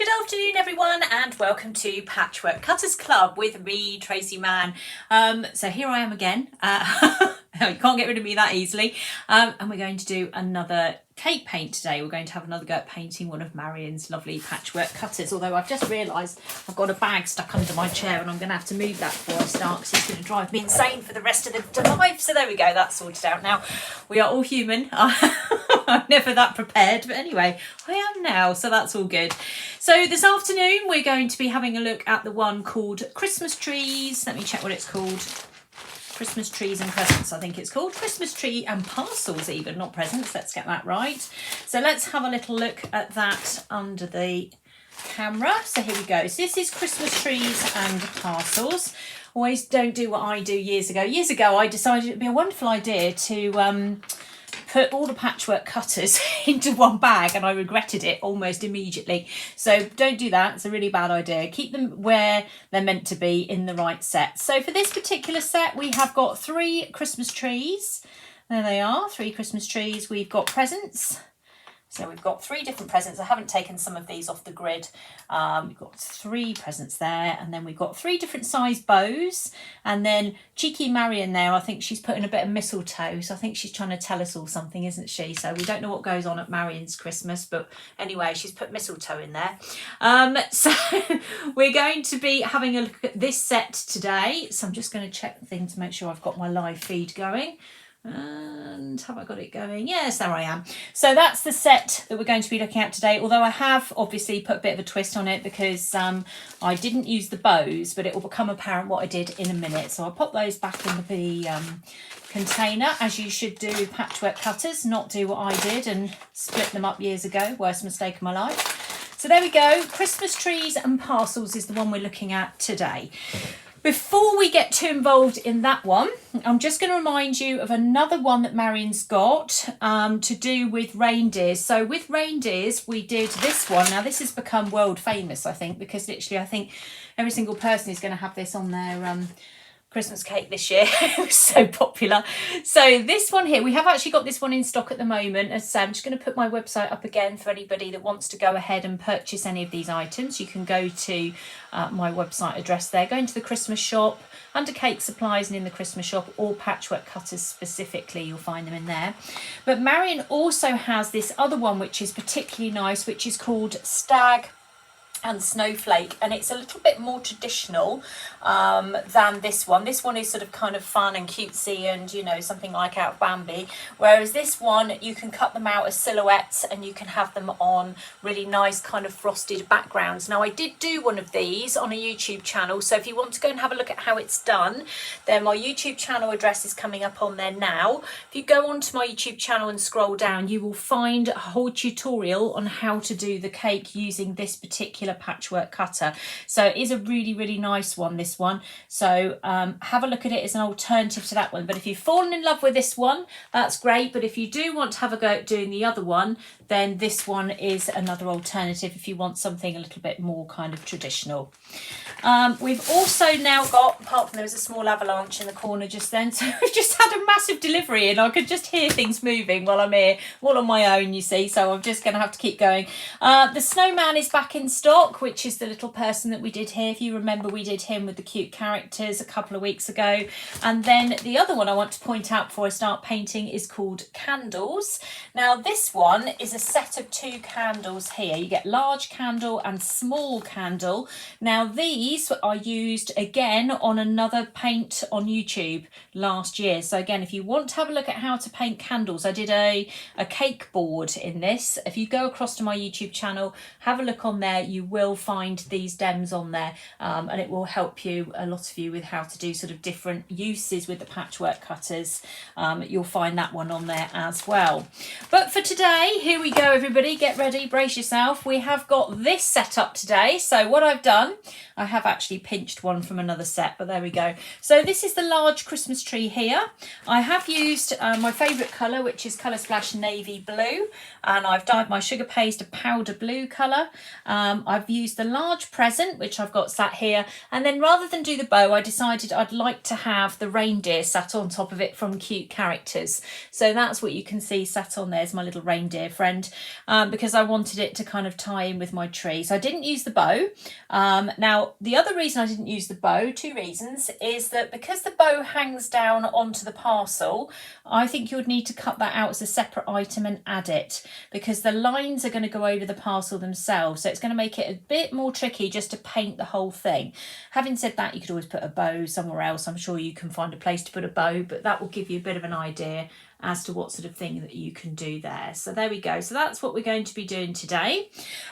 Good afternoon everyone and welcome to Patchwork Cutters Club with me, Tracey Mann. So here I am again. You can't get rid of me that easily. And we're going to do another cake paint today. We're going to have another go at painting one of Marion's lovely patchwork cutters, although I've just realised I've got a bag stuck under my chair and I'm going to have to move that before I start because it's going to drive me insane for the rest of the life. So there we go, that's sorted out now. We are all human. I'm never that prepared, but anyway, I am now, so that's all good. So this afternoon we're going to be having a look at the one called Christmas Trees. Let me check what it's called. Christmas Trees and Presents, I think it's called. Christmas Tree and Parcels even, not presents. Let's get that right. So let's have a little look at that under the camera. So here we go. So this is Christmas Trees and Parcels. Always don't do what I do years ago. Years ago I decided it'd be a wonderful idea to put all the patchwork cutters into one bag, and I regretted it almost immediately. So don't do that, it's a really bad idea. Keep them where they're meant to be in the right set. So for this particular set we have got 3 Christmas trees. There they are, 3 Christmas trees. We've got presents. So we've got 3 different presents. I haven't taken some of these off the grid. We've got 3 presents there, and then we've got 3 different size bows, and then cheeky Marion there, I think she's putting a bit of mistletoe, so I think she's trying to tell us all something, isn't she? So we don't know what goes on at Marion's Christmas, but anyway, she's put mistletoe in there. So we're going to be having a look at this set today. So I'm just going to check the thing to make sure I've got my live feed going. And have I got it going? Yes, there I am. So that's the set that we're going to be looking at today, although I have obviously put a bit of a twist on it because I didn't use the bows, but it will become apparent what I did in a minute. So I'll pop those back in the container, as you should do with patchwork cutters, not do what I did and split them up years ago. Worst mistake of my life. So there we go. Christmas Trees and Parcels is the one we're looking at today. Before we get too involved in that one, I'm just going to remind you of another one that Marion's got to do with reindeers. So with reindeers, we did this one. Now this has become world famous, I think, because literally I think every single person is going to have this on their Christmas cake this year. It was so popular. So this one here, we have actually got this one in stock at the moment. As I say, I'm just going to put my website up again for anybody that wants to go ahead and purchase any of these items. You can go to my website address there, go into the Christmas shop, under cake supplies and in the Christmas shop, or patchwork cutters specifically, you'll find them in there. But Marion also has this other one which is particularly nice, which is called Stag and Snowflake, and it's a little bit more traditional than this one. This one is sort of kind of fun and cutesy and, you know, something like out of Bambi, whereas this one you can cut them out as silhouettes and you can have them on really nice kind of frosted backgrounds. Now I did do one of these on a YouTube channel, so if you want to go and have a look at how it's done, then my YouTube channel address is coming up on there now. If you go onto my YouTube channel and scroll down, you will find a whole tutorial on how to do the cake using this particular patchwork cutter. So it is a really nice one, this one. So have a look at it as an alternative to that one. But if you've fallen in love with this one, that's great. But if you do want to have a go at doing the other one, then this one is another alternative if you want something a little bit more kind of traditional. We've also now got, apart from there was a small avalanche in the corner just then, so we've just had a massive delivery and I could just hear things moving while I'm here, all on my own, you see, so I'm just going to have to keep going. The snowman is back in stock, which is the little person that we did here. If you remember, we did him with the cute characters a couple of weeks ago. And then the other one I want to point out before I start painting is called Candles. Now this one is a set of 2 candles here. You get large candle and small candle. Now these are used again on another paint on YouTube last year. So again, if you want to have a look at how to paint candles, I did a cake board in this. If you go across to my YouTube channel, have a look on there, you will find these dems on there, and it will help you, a lot of you, with how to do sort of different uses with the patchwork cutters. You'll find that one on there as well. But for today, here we go everybody, get ready, brace yourself. We have got this set up today. So what I've done, I have actually pinched one from another set, but there we go. So this is the large Christmas tree here. I have used my favourite colour, which is Colour Splash Navy Blue, and I've dyed my sugar paste a powder blue colour. I've I've used the large present, which I've got sat here, and then rather than do the bow, I decided I'd like to have the reindeer sat on top of it from Cute Characters. So that's what you can see sat on there is my little reindeer friend, because I wanted it to kind of tie in with my tree. So I didn't use the bow. Now, the other reason I didn't use the bow, two reasons, is that because the bow hangs down onto the parcel, I think you would need to cut that out as a separate item and add it, because the lines are going to go over the parcel themselves. So it's going to make it a bit more tricky just to paint the whole thing. Having said that, you could always put a bow somewhere else. I'm sure you can find a place to put a bow, but that will give you a bit of an idea as to what sort of thing that you can do there. So there we go. So that's what we're going to be doing today.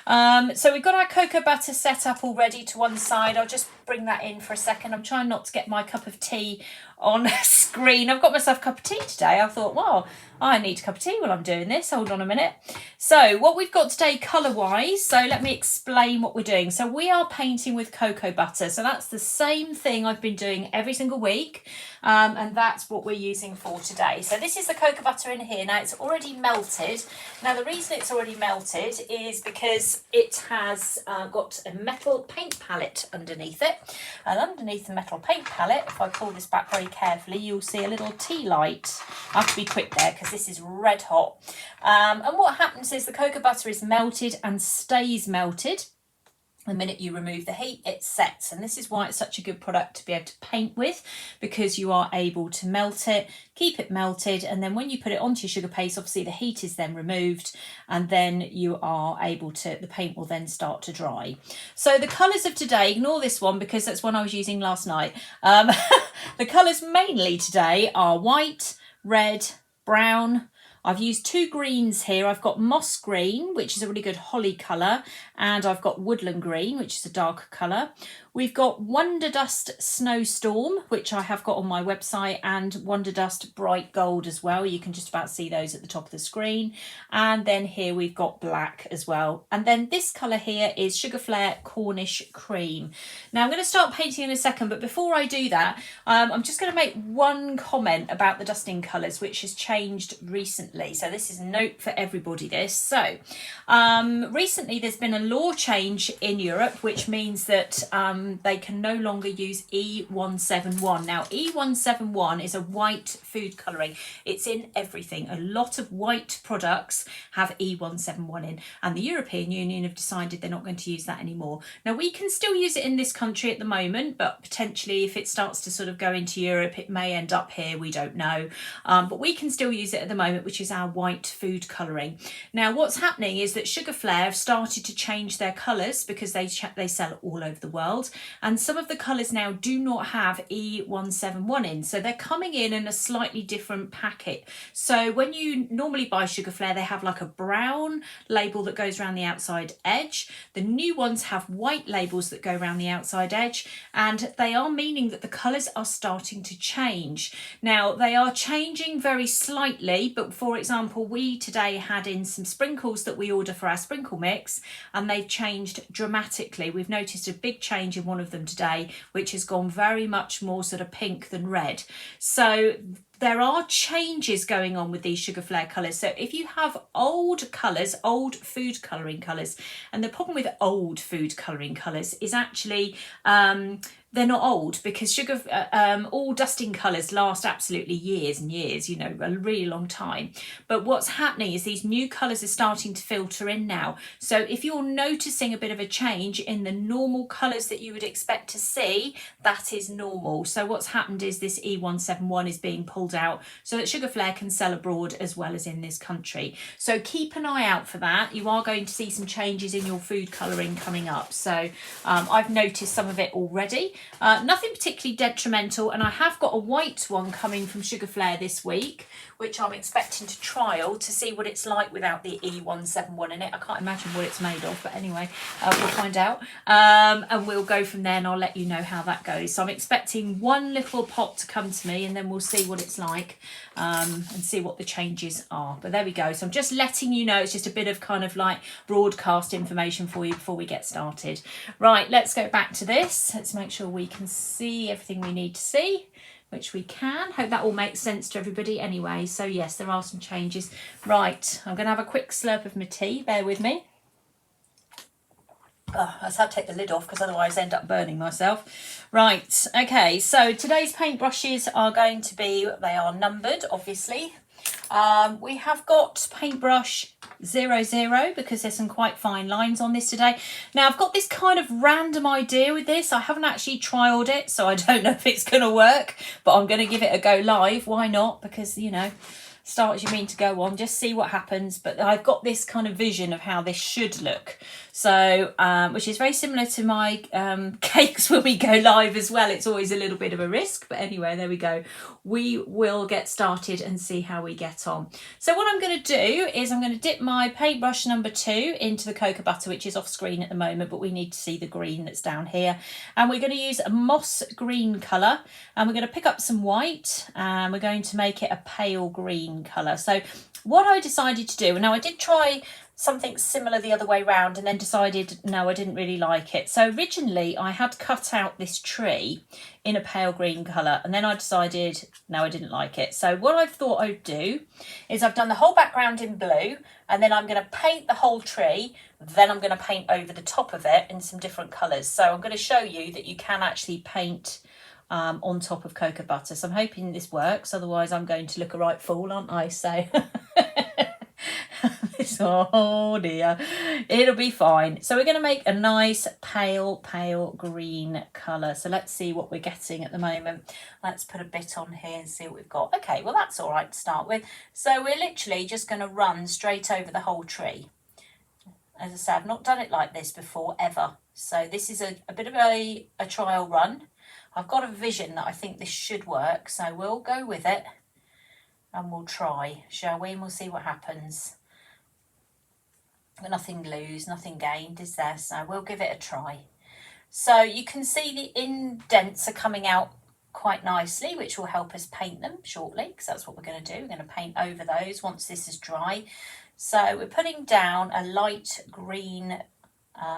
So we've got our cocoa butter set up already to one side. I'll just bring that in for a second. I'm trying not to get my cup of tea on screen. I've got myself a cup of tea today. I thought, well, I need a cup of tea while I'm doing this. Hold on a minute. So what we've got today colour-wise, so let me explain what we're doing. So we are painting with cocoa butter. So that's the same thing I've been doing every single week. And that's what we're using for today. So this is the cocoa butter in here. Now it's already melted. Now the reason it's already melted is because it has got a metal paint palette underneath it. And underneath the metal paint palette, if I pull this back very carefully, you'll see a little tea light. I have to be quick there because this is red hot. And what happens is the cocoa butter is melted and stays melted. The minute you remove the heat, it sets, and this is why it's such a good product to be able to paint with, because you are able to melt it, keep it melted, and then when you put it onto your sugar paste, obviously the heat is then removed, and then you are able to, the paint will then start to dry. So the colours of today, ignore this one because that's one I was using last night. The colours mainly today are white, red, brown. I've used two greens here. I've got moss green, which is a really good holly colour, and I've got woodland green, which is a darker colour. We've got Wonderdust Snowstorm, which I have got on my website, and Wonderdust Bright Gold as well. You can just about see those at the top of the screen. And then here we've got black as well. And then this colour here is Sugar Flare Cornish Cream. Now I'm going to start painting in a second, but before I do that, I'm just going to make one comment about the dusting colours, which has changed recently. So this is a note for everybody, this. So recently there's been a law change in Europe, which means that they can no longer use E171. Now, E171 is a white food colouring. It's in everything. A lot of white products have E171 in, and the European Union have decided they're not going to use that anymore. Now, we can still use it in this country at the moment, but potentially if it starts to sort of go into Europe, it may end up here. We don't know. But we can still use it at the moment, which is our white food colouring. Now, what's happening is that Sugar Flare have started to change their colours because they sell all over the world. And some of the colours now do not have E171 in. So they're coming in a slightly different packet. So when you normally buy Sugar Flare, they have like a brown label that goes around the outside edge. The new ones have white labels that go around the outside edge. And they are meaning that the colours are starting to change. Now, they are changing very slightly. But for example, we today had in some sprinkles that we order for our sprinkle mix, and they've changed dramatically. We've noticed a big change in one of them today, which has gone very much more sort of pink than red. So there are changes going on with these Sugar Flare colours. So if you have old colours, old food colouring colours, and the problem with old food colouring colours is actually they're not old, because all dusting colours last absolutely years and years, you know, a really long time. But what's happening is these new colours are starting to filter in now. So if you're noticing a bit of a change in the normal colours that you would expect to see, that is normal. So what's happened is this E171 is being pulled out so that Sugar Flare can sell abroad as well as in this country. So keep an eye out for that. You are going to see some changes in your food colouring coming up. So I've noticed some of it already. Nothing particularly detrimental, and I have got a white one coming from Sugar Flare this week, which I'm expecting to trial to see what it's like without the E171 in it. I can't imagine what it's made of, but anyway, we'll find out. And we'll go from there, and I'll let you know how that goes. So I'm expecting one little pot to come to me, and then we'll see what it's like and see what the changes are. But there we go. So I'm just letting you know, it's just a bit of kind of like broadcast information for you before we get started. Right, let's go back to this. Let's make sure we can see everything we need to see, which we can. Hope that all makes sense to everybody anyway. So yes, there are some changes. Right, I'm going to have a quick slurp of my tea. Bear with me. Oh, I just have to take the lid off because otherwise I end up burning myself. Right, okay, so today's paintbrushes are going to be, they are numbered, obviously. We have got paintbrush 00 because there's some quite fine lines on this today. Now I've got this kind of random idea with this. I haven't actually trialed it, so I don't know if it's going to work, but I'm going to give it a go live. Why not? Because, you know, start as you mean to go on, just see what happens. But I've got this kind of vision of how this should look. So, which is very similar to my cakes when we go live as well. It's always a little bit of a risk, but anyway, there we go. We will get started and see how we get on. So what I'm going to do is I'm going to dip my paintbrush number 2 into the cocoa butter, which is off screen at the moment, but we need to see the green that's down here. And we're going to use a moss green colour, and we're going to pick up some white, and we're going to make it a pale green colour. So what I decided to do, now I did try something similar the other way round and then decided no, I didn't really like it. So originally I had cut out this tree in a pale green colour, and then I decided no, I didn't like it. So what I thought I'd do is I've done the whole background in blue, and then I'm going to paint the whole tree, then I'm going to paint over the top of it in some different colours. So I'm going to show you that you can actually paint on top of cocoa butter. So I'm hoping this works, otherwise I'm going to look a right fool, aren't I? So oh dear, it'll be fine. So we're going to make a nice pale green colour. So let's see what we're getting at the moment. Let's put a bit on here and see what we've got. Okay, well that's all right to start with. So we're literally just going to run straight over the whole tree. As I said, I've not done it like this before ever, so this is a bit of a trial run. I've got a vision that I think this should work, so we'll go with it and we'll try, shall we? And we'll see what happens. Nothing lose, nothing gained, is there? So we'll give it a try. So you can see the indents are coming out quite nicely, which will help us paint them shortly, because that's what we're going to do. We're going to paint over those once this is dry. So we're putting down a light green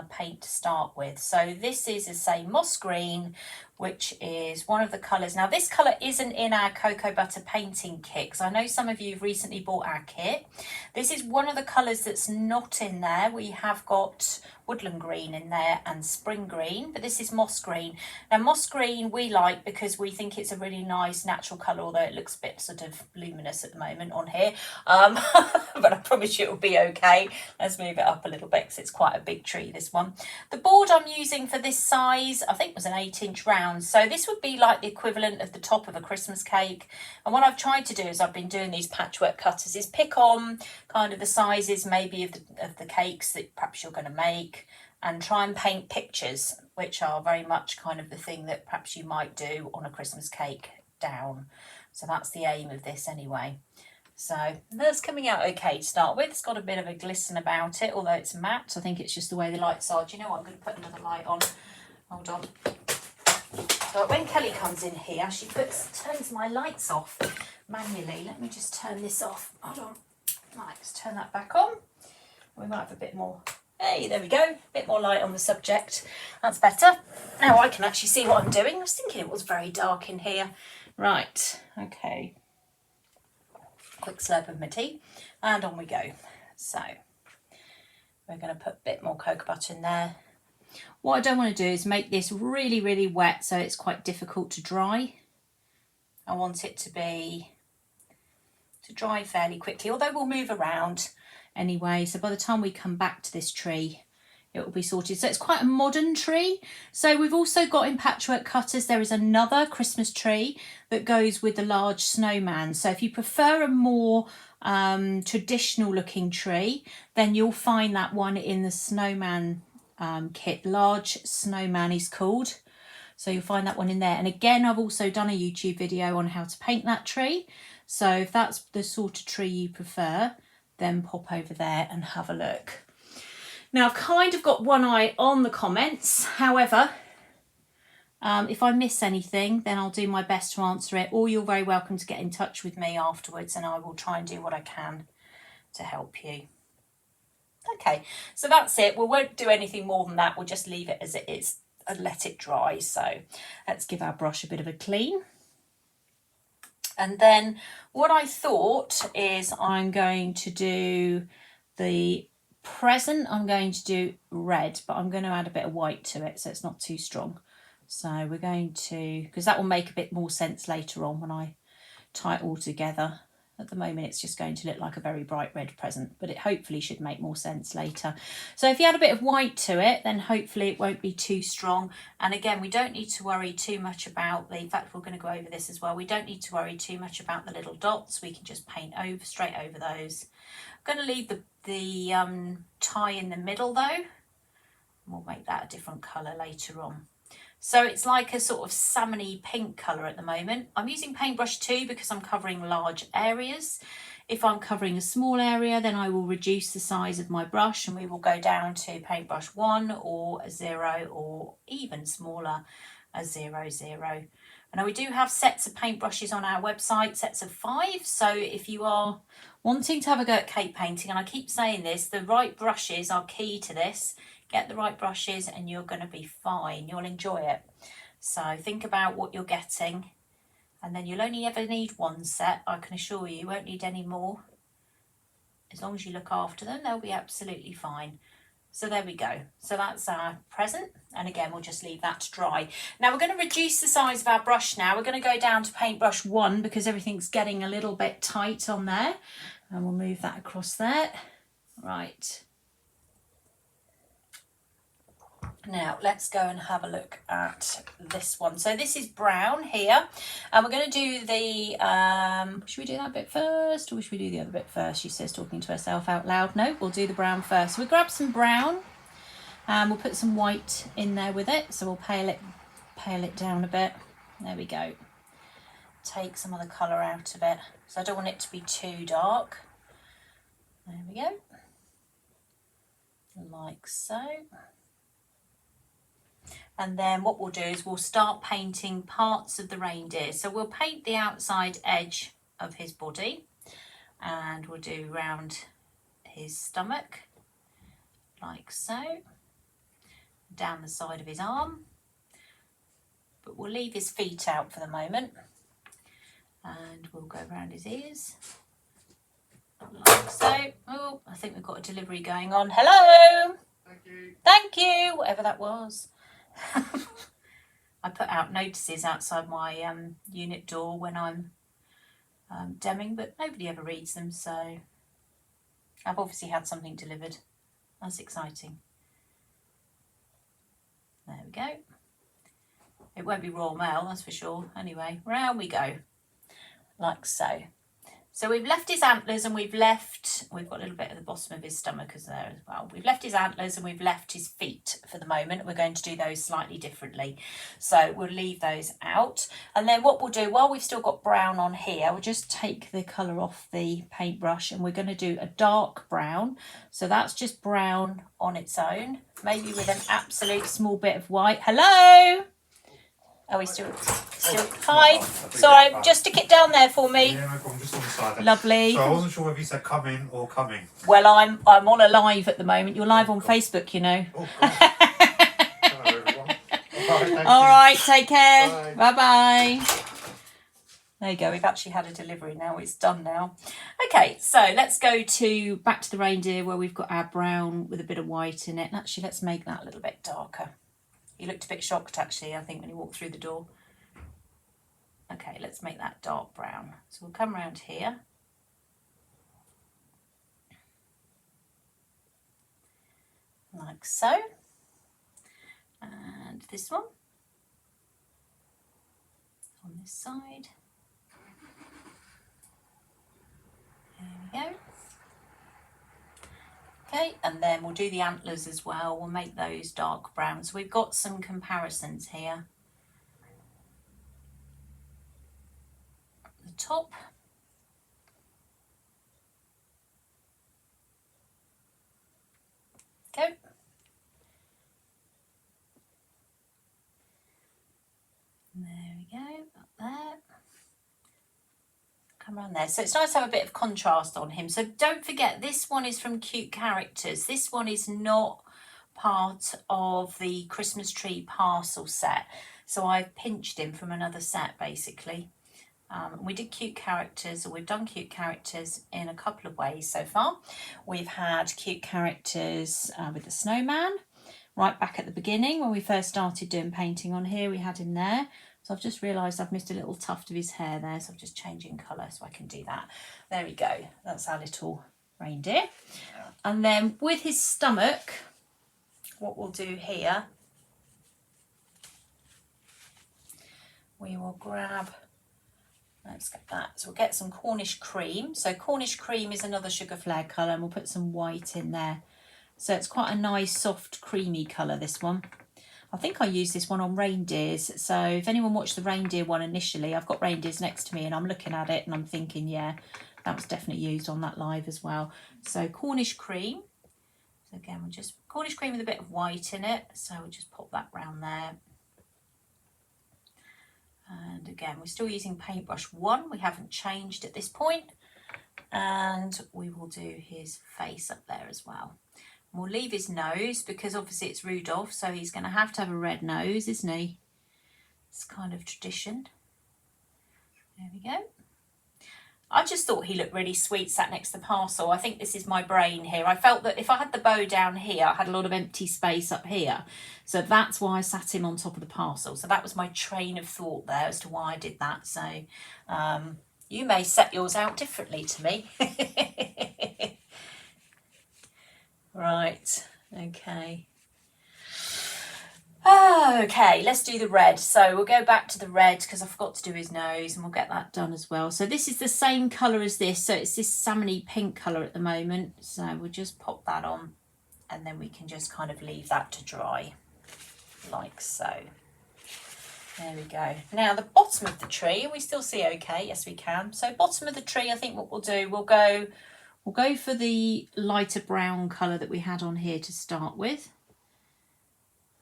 paint to start with. So this is, as I say, moss green, which is one of the colours. Now this colour isn't in our cocoa butter painting kit, because I know some of you have recently bought our kit. This is one of the colours that's not in there. We have got woodland green in there and spring green, but this is moss green. Now moss green we like because we think it's a really nice natural colour, although it looks a bit sort of luminous at the moment on here, but I promise you it'll be okay. Let's move it up a little bit because it's quite a big tree, this one. The board I'm using for this size I think was an 8-inch round, so this would be like the equivalent of the top of a Christmas cake. And what I've tried to do is I've been doing these patchwork cutters is pick on kind of the sizes maybe of the cakes that perhaps you're going to make, and try and paint pictures, which are very much kind of the thing that perhaps you might do on a Christmas cake down. So that's the aim of this anyway. So that's coming out okay to start with. It's got a bit of a glisten about it, although it's matte. I think it's just the way the lights are. Do you know what? I'm going to put another light on. Hold on. So when Kelly comes in here, she turns my lights off manually. Let me just turn this off. Hold on. Right, let's turn that back on. We might have a bit more. Hey, there we go. A bit more light on the subject. That's better. Now I can actually see what I'm doing. I was thinking it was very dark in here. Right, okay. Quick slurp of my tea, and on we go. So we're going to put a bit more cocoa butter in there. What I don't want to do is make this really wet so it's quite difficult to dry. I want it to dry fairly quickly, although we'll move around anyway, so by the time we come back to this tree it will be sorted. So it's quite a modern tree. So we've also got in patchwork cutters, there is another Christmas tree that goes with the large snowman. So if you prefer a more traditional looking tree, then you'll find that one in the snowman kit. Large snowman is called. So you'll find that one in there. And again, I've also done a YouTube video on how to paint that tree. So if that's the sort of tree you prefer, then pop over there and have a look. Now I've kind of got one eye on the comments. However, if I miss anything, then I'll do my best to answer it, or you're very welcome to get in touch with me afterwards and I will try and do what I can to help you. Okay, so that's it. We won't do anything more than that. We'll just leave it as it is and let it dry. So let's give our brush a bit of a clean. And then what I thought is I'm going to do the present, I'm going to do red, but I'm going to add a bit of white to it so it's not too strong. So we're going to, because that will make a bit more sense later on when I tie it all together. At the moment it's just going to look like a very bright red present, but it hopefully should make more sense later. So if you add a bit of white to it, then hopefully it won't be too strong. And again, we don't need to worry too much about the, in fact we're going to go over this as well, we don't need to worry too much about the little dots. We can just paint over, straight over those. I'm going to leave the tie in the middle though. We'll make that a different colour later on. So it's like a sort of salmony pink colour at the moment. I'm using paintbrush 2 because I'm covering large areas. If I'm covering a small area, then I will reduce the size of my brush and we will go down to paintbrush 1 or a 0 or even smaller, a 0, 0. Now we do have sets of paintbrushes on our website, sets of 5. So if you are wanting to have a go at cake painting, and I keep saying this, the right brushes are key to this. Get the right brushes and you're going to be fine. You'll enjoy it. So think about what you're getting and then you'll only ever need one set. I can assure you, you won't need any more. As long as you look after them, they'll be absolutely fine. So there we go. So that's our present. And again, we'll just leave that to dry. Now we're going to reduce the size of our brush now. We're going to go down to paintbrush 1 because everything's getting a little bit tight on there. And we'll move that across there. Right. Now let's go and have a look at this one. So this is brown here, and we're going to do the, should we do that bit first or should we do the other bit first? She says, talking to herself out loud. No, we'll do the brown first. So we'll grab some brown and we'll put some white in there with it. So we'll pale it down a bit. There we go. Take some of the colour out of it. So I don't want it to be too dark. There we go. Like so. And then what we'll do is we'll start painting parts of the reindeer. So we'll paint the outside edge of his body and we'll do round his stomach like so, down the side of his arm, but we'll leave his feet out for the moment and we'll go around his ears like so. Oh, I think we've got a delivery going on. Hello. Thank you, whatever that was. I put out notices outside my unit door when I'm demming, but nobody ever reads them, so I've obviously had something delivered. That's exciting. There we go. It won't be Royal Mail, that's for sure. Anyway, round we go, like so. So we've left his antlers and we've got a little bit at the bottom of his stomach as there as well. We've left his antlers and we've left his feet for the moment. We're going to do those slightly differently. So we'll leave those out. And then what we'll do, while we've still got brown on here, we'll just take the colour off the paintbrush and we're going to do a dark brown. So that's just brown on its own, maybe with an absolute small bit of white. Hello? Are we still hi? Sorry, just stick it down there for me. Yeah, no problem, just on the side there. Lovely. So I wasn't sure whether you said come in or coming. Well, I'm on a live at the moment. You're live on Facebook, you know. Oh, hello everyone. All right, take care. Bye. Bye. There you go. We've actually had a delivery now. It's done now. Okay, so let's go back to the reindeer where we've got our brown with a bit of white in it. And actually, let's make that a little bit darker. He looked a bit shocked, actually, I think, when he walked through the door. Okay, let's make that dark brown. So we'll come around here. Like so. And this one. On this side. There we go. Okay, and then we'll do the antlers as well. We'll make those dark brown. So we've got some comparisons here. The top. Go. There we go, up there. Come around there. So it's nice to have a bit of contrast on him. So don't forget, this one is from Cute Characters. This one is not part of the Christmas tree parcel set. So I've pinched him from another set, basically. We did cute characters, or we've done cute characters in a couple of ways so far. We've had cute characters with the snowman, right back at the beginning when we first started doing painting on here, we had him there. So I've just realised I've missed a little tuft of his hair there, so I'm just changing colour so I can do that. There we go, that's our little reindeer. And then with his stomach, what we'll do here, we will grab, let's get that, so we'll get some Cornish cream. So Cornish cream is another sugar flare colour, and we'll put some white in there. So it's quite a nice soft creamy colour, this one. I think I used this one on reindeers, so if anyone watched the reindeer one initially, I've got reindeers next to me and I'm looking at it and I'm thinking, yeah, that was definitely used on that live as well. So Cornish cream, so again we'll just, Cornish cream with a bit of white in it, so we'll just pop that round there. And again, we're still using paintbrush 1, we haven't changed at this point. And we will do his face up there as well. We'll leave his nose because obviously it's Rudolph, so he's going to have a red nose, isn't he? It's kind of tradition. There we go. I just thought he looked really sweet sat next to the parcel. I think this is my brain here. I felt that if I had the bow down here, I had a lot of empty space up here. So that's why I sat him on top of the parcel. So that was my train of thought there as to why I did that. So you may set yours out differently to me. Right, okay. Okay, let's do the red. So we'll go back to the red because I forgot to do his nose, and we'll get that done as well. So this is the same colour as this. So it's this salmony pink colour at the moment. So we'll just pop that on and then we can just kind of leave that to dry like so. There we go. Now the bottom of the tree, we still see okay? Yes, we can. So bottom of the tree, I think what we'll do, we'll go for the lighter brown colour that we had on here to start with.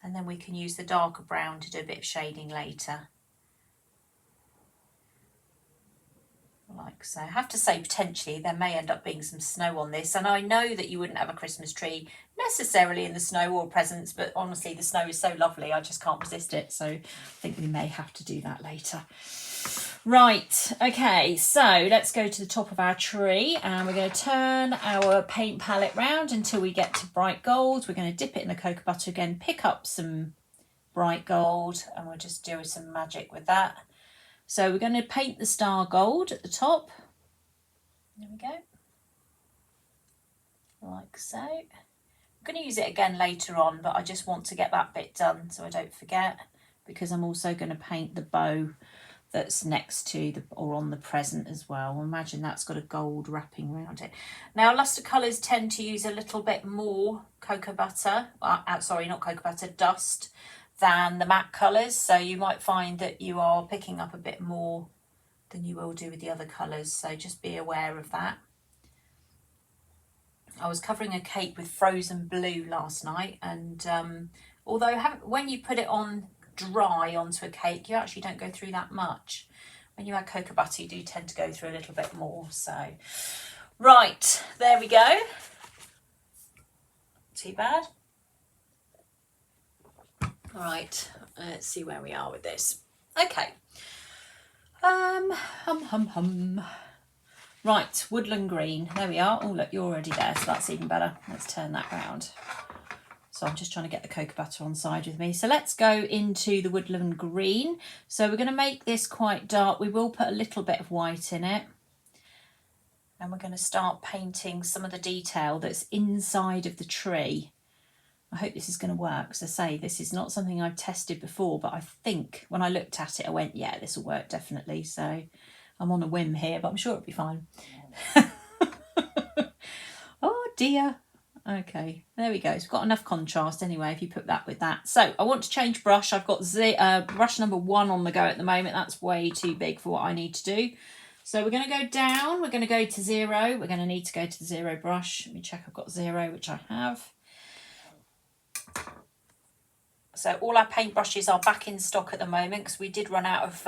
And then we can use the darker brown to do a bit of shading later. Like so. I have to say, potentially, there may end up being some snow on this. And I know that you wouldn't have a Christmas tree necessarily in the snow or presents, but honestly, the snow is so lovely, I just can't resist it. So I think we may have to do that later. Right, okay, so let's go to the top of our tree and we're going to turn our paint palette round until we get to bright gold. We're going to dip it in the cocoa butter again, pick up some bright gold, and we'll just do some magic with that. So we're going to paint the star gold at the top. There we go. Like so. I'm going to use it again later on, but I just want to get that bit done so I don't forget, because I'm also going to paint the bow that's next to the, or on the present as well. Imagine that's got a gold wrapping around it. Now Luster Colours tend to use a little bit more cocoa butter, sorry, not cocoa butter, dust, than the matte colours. So you might find that you are picking up a bit more than you will do with the other colours. So just be aware of that. I was covering a cake with frozen blue last night, and although when you put it on dry onto a cake, you actually don't go through that much. When you add cocoa butter, you do tend to go through a little bit more. So right, there we go. Too bad. All right, let's see where we are with this. Okay. Right, woodland green. There we are. Oh, look, you're already there, so that's even better. Let's turn that round. So I'm just trying to get the cocoa butter on side with me. So let's go into the woodland green. So we're going to make this quite dark. We will put a little bit of white in it. And we're going to start painting some of the detail that's inside of the tree. I hope this is going to work. As I say, this is not something I've tested before, but I think when I looked at it, I went, yeah, this will work definitely. So I'm on a whim here, but I'm sure it'll be fine. Oh dear. Okay, there we go. So we've got enough contrast anyway if you put that with that. So I want to change brush. I've got brush number 1 on the go at the moment. That's way too big for what I need to do. So we're going to go down. We're going to go to 0. We're going to need to go to the 0 brush. Let me check I've got 0, which I have. So all our paint brushes are back in stock at the moment because we did run out of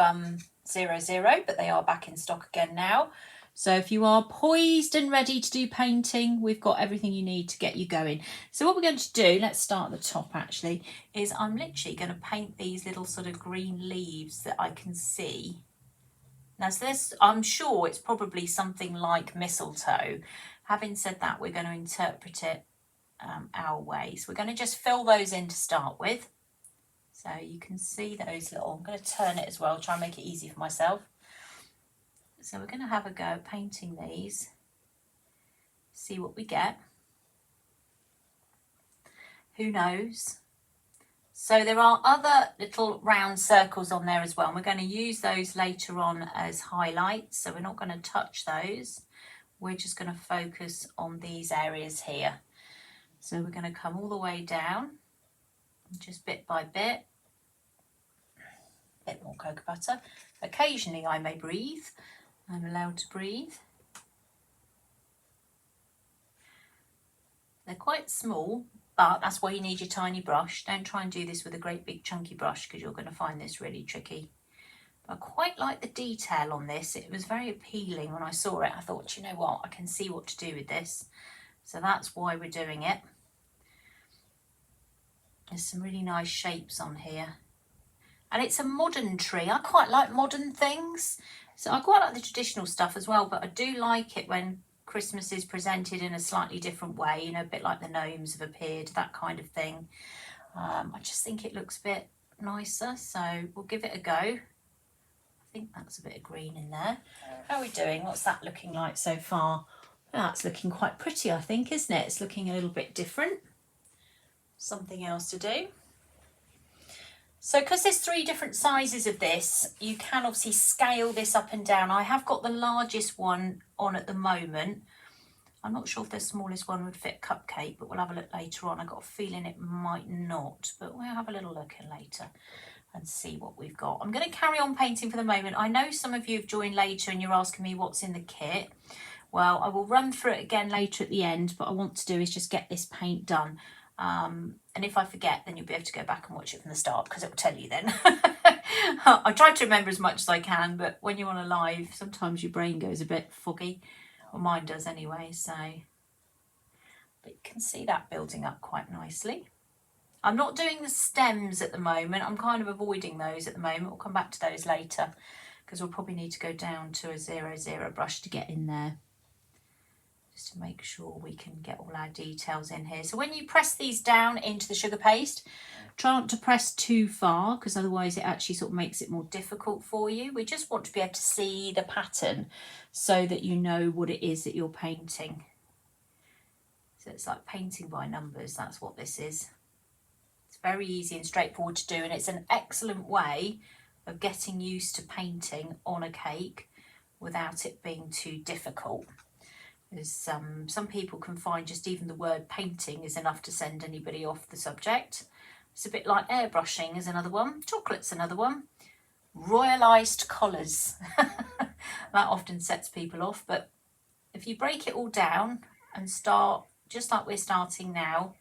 00, but they are back in stock again now. So if you are poised and ready to do painting, we've got everything you need to get you going. So what we're going to do, let's start at the top actually, is I'm literally going to paint these little sort of green leaves that I can see Now this, I'm sure it's probably something like mistletoe. Having said that, we're going to interpret it our way. So we're going to just fill those in to start with. So you can see those little, I'm going to turn it as well, try and make it easy for myself. So we're going to have a go at painting these, see what we get. Who knows? So there are other little round circles on there as well, and we're going to use those later on as highlights. So we're not going to touch those. We're just going to focus on these areas here. So we're going to come all the way down, just bit by bit. A bit more cocoa butter. Occasionally I may breathe. I'm allowed to breathe. They're quite small, but that's why you need your tiny brush. Don't try and do this with a great big chunky brush because you're going to find this really tricky. But I quite like the detail on this. It was very appealing when I saw it. I thought, you know what, I can see what to do with this. So that's why we're doing it. There's some really nice shapes on here. And it's a modern tree. I quite like modern things. So I quite like the traditional stuff as well, but I do like it when Christmas is presented in a slightly different way, you know, a bit like the gnomes have appeared, that kind of thing. I just think it looks a bit nicer, so we'll give it a go. I think that's a bit of green in there. How are we doing? What's that looking like so far? That's looking quite pretty, I think, isn't it? It's looking a little bit different. Something else to do. So because there's 3 different sizes of this, you can obviously scale this up and down. I have got the largest one on at the moment. I'm not sure if the smallest one would fit cupcake, but we'll have a look later on. I've got a feeling it might not, but we'll have a little look in later and see what we've got. I'm going to carry on painting for the moment. I know some of you have joined later and you're asking me what's in the kit. Well, I will run through it again later at the end, but I want to do is just get this paint done. And if I forget, then you'll be able to go back and watch it from the start because it will tell you then. I try to remember as much as I can, but when you're on a live, sometimes your brain goes a bit foggy. Well, mine does anyway, so. But you can see that building up quite nicely. I'm not doing the stems at the moment. I'm kind of avoiding those at the moment. We'll come back to those later because we'll probably need to go down to a 00 brush to get in there. Just to make sure we can get all our details in here. So when you press these down into the sugar paste, try not to press too far because otherwise it actually sort of makes it more difficult for you. We just want to be able to see the pattern so that you know what it is that you're painting. So it's like painting by numbers, that's what this is. It's very easy and straightforward to do, and it's an excellent way of getting used to painting on a cake without it being too difficult. There's some people can find just even the word painting is enough to send anybody off the subject. It's a bit like airbrushing is another one. Chocolate's another one. Royalised collars. That often sets people off. But if you break it all down and start just like we're starting now,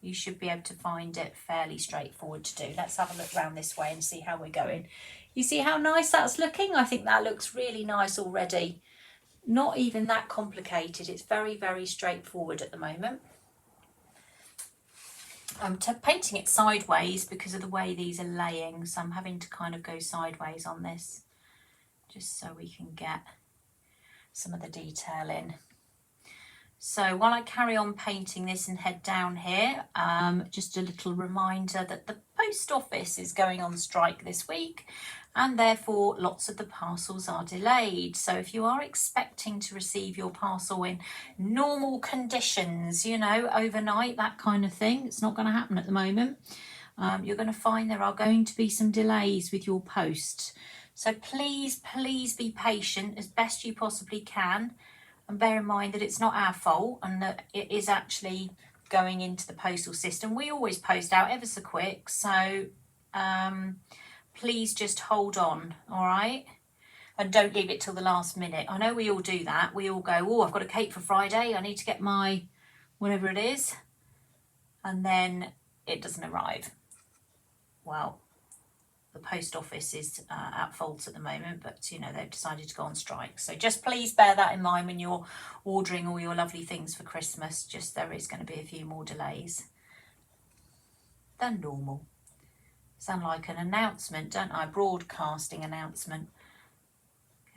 you should be able to find it fairly straightforward to do. Let's have a look around this way and see how we're going. You see how nice that's looking? I think that looks really nice already. Not even that complicated. It's very, very straightforward at the moment. I'm painting it sideways because of the way these are laying, so I'm having to kind of go sideways on this just so we can get some of the detail in. So while I carry on painting this and head down here, just a little reminder that the post office is going on strike this week, and therefore lots of the parcels are delayed. So if you are expecting to receive your parcel in normal conditions, you know, overnight, that kind of thing, it's not going to happen at the moment. You're going to find there are going to be some delays with your post. So please, please be patient as best you possibly can. And bear in mind that it's not our fault and that it is actually going into the postal system. We always post out ever so quick. So please just hold on, all right? And don't leave it till the last minute. I know we all do that. We all go, oh, I've got a cake for Friday. I need to get my whatever it is. And then it doesn't arrive. Well, the post office is at fault at the moment, but you know, they've decided to go on strike. So just please bear that in mind when you're ordering all your lovely things for Christmas. Just there is going to be a few more delays than normal. Sound like an announcement, don't I? Broadcasting announcement.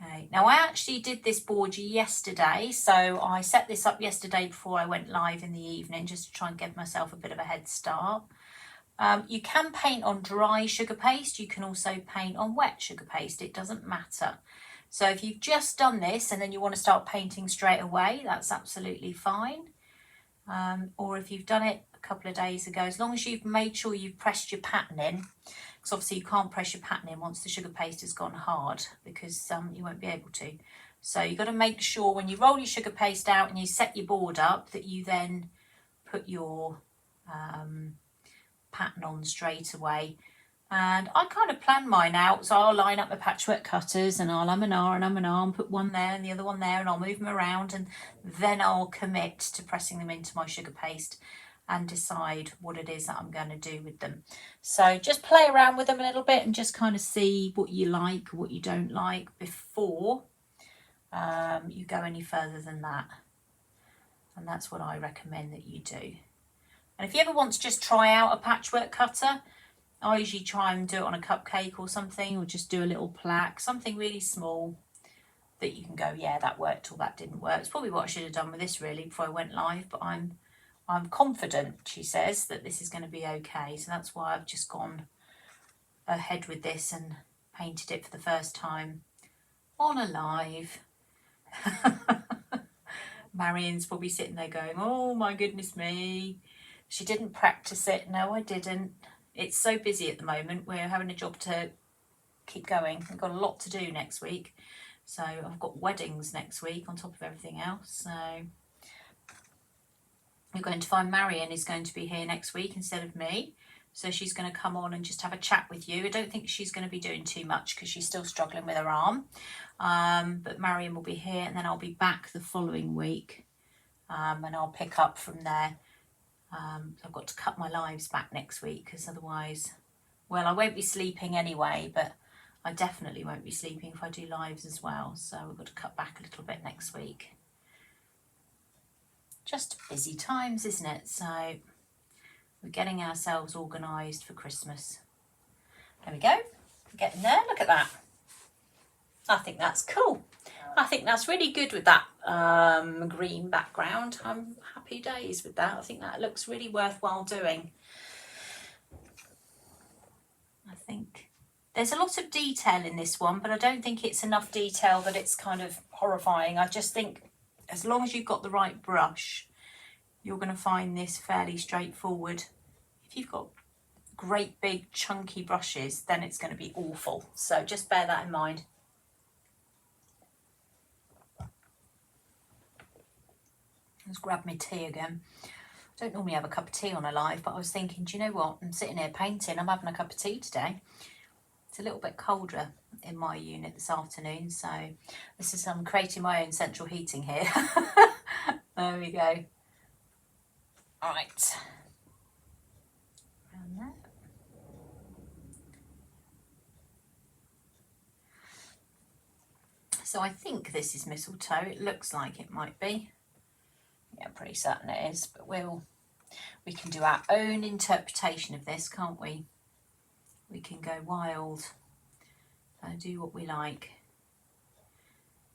Okay, now I actually did this board yesterday, so I set this up yesterday before I went live in the evening just to try and give myself a bit of a head start. You can paint on dry sugar paste, you can also paint on wet sugar paste, it doesn't matter. So if you've just done this and then you want to start painting straight away, that's absolutely fine. Or if you've done it a couple of days ago, as long as you've made sure you've pressed your pattern in, because obviously you can't press your pattern in once the sugar paste has gone hard, because you won't be able to. So you've got to make sure when you roll your sugar paste out and you set your board up that you then put your pattern on straight away. And I kind of plan mine out, so I'll line up the patchwork cutters and I'll and ah and put one there and the other one there, and I'll move them around, and then I'll commit to pressing them into my sugar paste and decide what it is that I'm going to do with them. So just play around with them a little bit and just kind of see what you like, what you don't like before you go any further than that. And that's what I recommend that you do. And if you ever want to just try out a patchwork cutter, I usually try and do it on a cupcake or something, or just do a little plaque, something really small that you can go, yeah, that worked or that didn't work. It's probably what I should have done with this really before I went live, but I'm confident, she says, that this is going to be okay. So that's why I've just gone ahead with this and painted it for the first time on a live. Marion's probably sitting there going, oh my goodness me. She didn't practice it. No, I didn't. It's so busy at the moment. We're having a job to keep going. We've got a lot to do next week. So I've got weddings next week on top of everything else. So you're going to find Marion is going to be here next week instead of me. So she's going to come on and just have a chat with you. I don't think she's going to be doing too much because she's still struggling with her arm. But Marion will be here, and then I'll be back the following week. And I'll pick up from there. I've got to cut my lives back next week because otherwise, well, I won't be sleeping anyway, but I definitely won't be sleeping if I do lives as well. So we've got to cut back a little bit next week. Just busy times, isn't it? So we're getting ourselves organised for Christmas. There we go. We're getting there. Look at that. I think that's cool. I think that's really good with that green background. I'm happy days with that. I think that looks really worthwhile doing. I think there's a lot of detail in this one, but I don't think it's enough detail that it's kind of horrifying. I just think as long as you've got the right brush, you're going to find this fairly straightforward. If you've got great big chunky brushes, then it's going to be awful. So just bear that in mind. Let's grab my tea again. I don't normally have a cup of tea on a live, but I was thinking, do you know what? I'm sitting here painting. I'm having a cup of tea today. It's a little bit colder in my unit this afternoon, so this is I'm creating my own central heating here. There we go. All right. Around there. So I think this is mistletoe. It looks like it might be. Yeah, I'm pretty certain it is, but we can do our own interpretation of this, can't we? We can go wild and do what we like.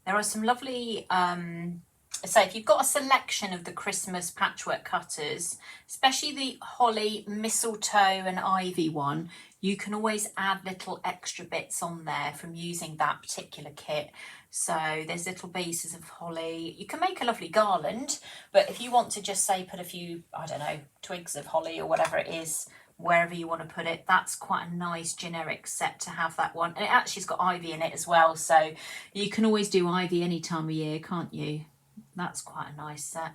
There are some lovely, so if you've got a selection of the Christmas patchwork cutters, especially the holly, mistletoe and ivy one, you can always add little extra bits on there from using that particular kit. So there's little pieces of holly. You can make a lovely garland, but if you want to just say put a few, I don't know, twigs of holly or whatever it is, wherever you want to put it, that's quite a nice generic set to have, that one. And it actually's got ivy in it as well, so you can always do ivy any time of year, can't you? That's quite a nice set.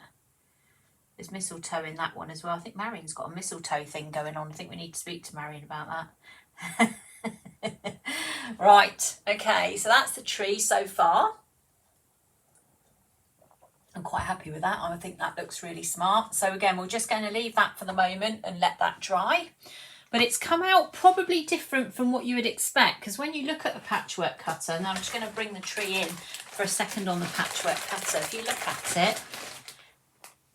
There's mistletoe in that one as well. I think Marion's got a mistletoe thing going on. I think we need to speak to Marion about that. Right, okay, so that's the tree so far. I'm quite happy with that. I think that looks really smart. So again, we're just going to leave that for the moment and let that dry. But it's come out probably different from what you would expect, because when you look at the patchwork cutter, now I'm just going to bring the tree in for a second on the patchwork cutter. If you look at it,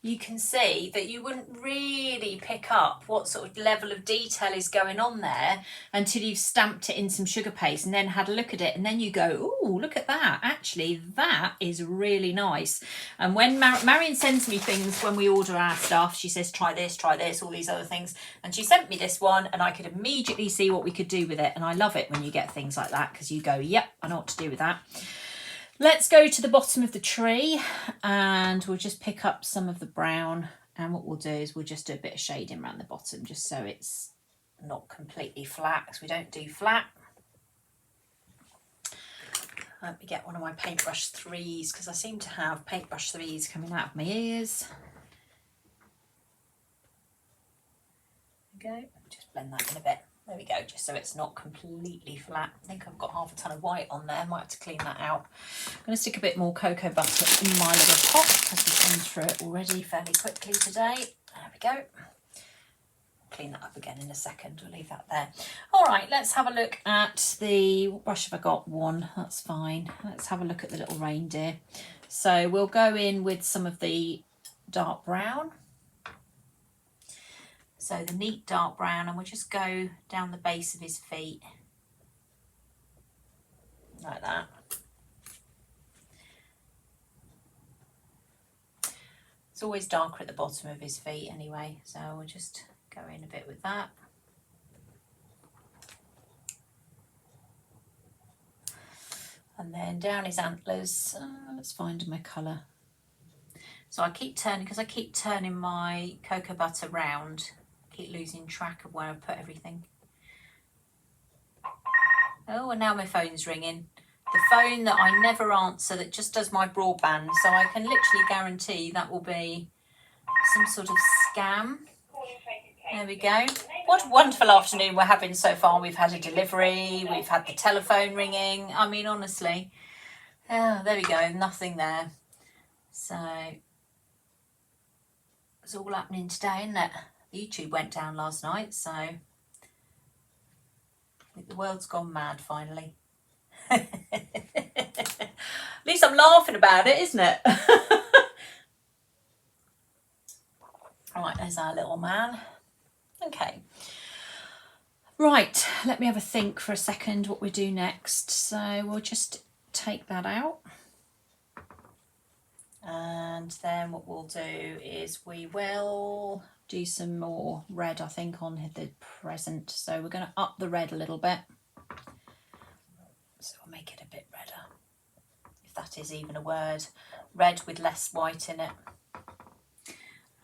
you can see that you wouldn't really pick up what sort of level of detail is going on there until you've stamped it in some sugar paste and then had a look at it, and then you go, oh, look at that, actually that is really nice. And when Marion sends me things when we order our stuff, she says try this, all these other things, and she sent me this one and I could immediately see what we could do with it. And I love it when you get things like that, because you go, yep, I know what to do with that. Let's go to the bottom of the tree and we'll just pick up some of the brown, and what we'll do is we'll just do a bit of shading around the bottom just so it's not completely flat, because we don't do flat. Let me get one of my paintbrush 3s, because I seem to have paintbrush 3s coming out of my ears. There we go, just blend that in a bit. There we go, just so it's not completely flat. I think I've got half a ton of white on there, might have to clean that out. I'm going to stick a bit more cocoa butter in my little pot because we've gone through it already fairly quickly today. There we go. Clean that up again in a second, we'll leave that there. All right, let's have a look at the, what brush have I got? One, that's fine. Let's have a look at the little reindeer. So we'll go in with some of the dark brown. So the neat dark brown, and we'll just go down the base of his feet like that. It's always darker at the bottom of his feet anyway, so we'll just go in a bit with that. And then down his antlers, let's find my colour. So I keep turning, because I keep turning my cocoa butter round, keep losing track of where I put everything. Oh, and now my phone's ringing. The phone that I never answer, that just does my broadband, so I can literally guarantee that will be some sort of scam. There we go. What a wonderful afternoon we're having so far. We've had a delivery, we've had the telephone ringing. I mean, honestly. Oh, there we go, nothing there. So it's all happening today, isn't it? YouTube went down last night, so I think the world's gone mad finally. At least I'm laughing about it, isn't it? Right, there's our little man. Okay. Right, let me have a think for a second what we do next. So we'll just take that out. And then what we'll do is we will do some more red, I think, on the present. So we're going to up the red a little bit. So we'll make it a bit redder, if that is even a word. Red with less white in it.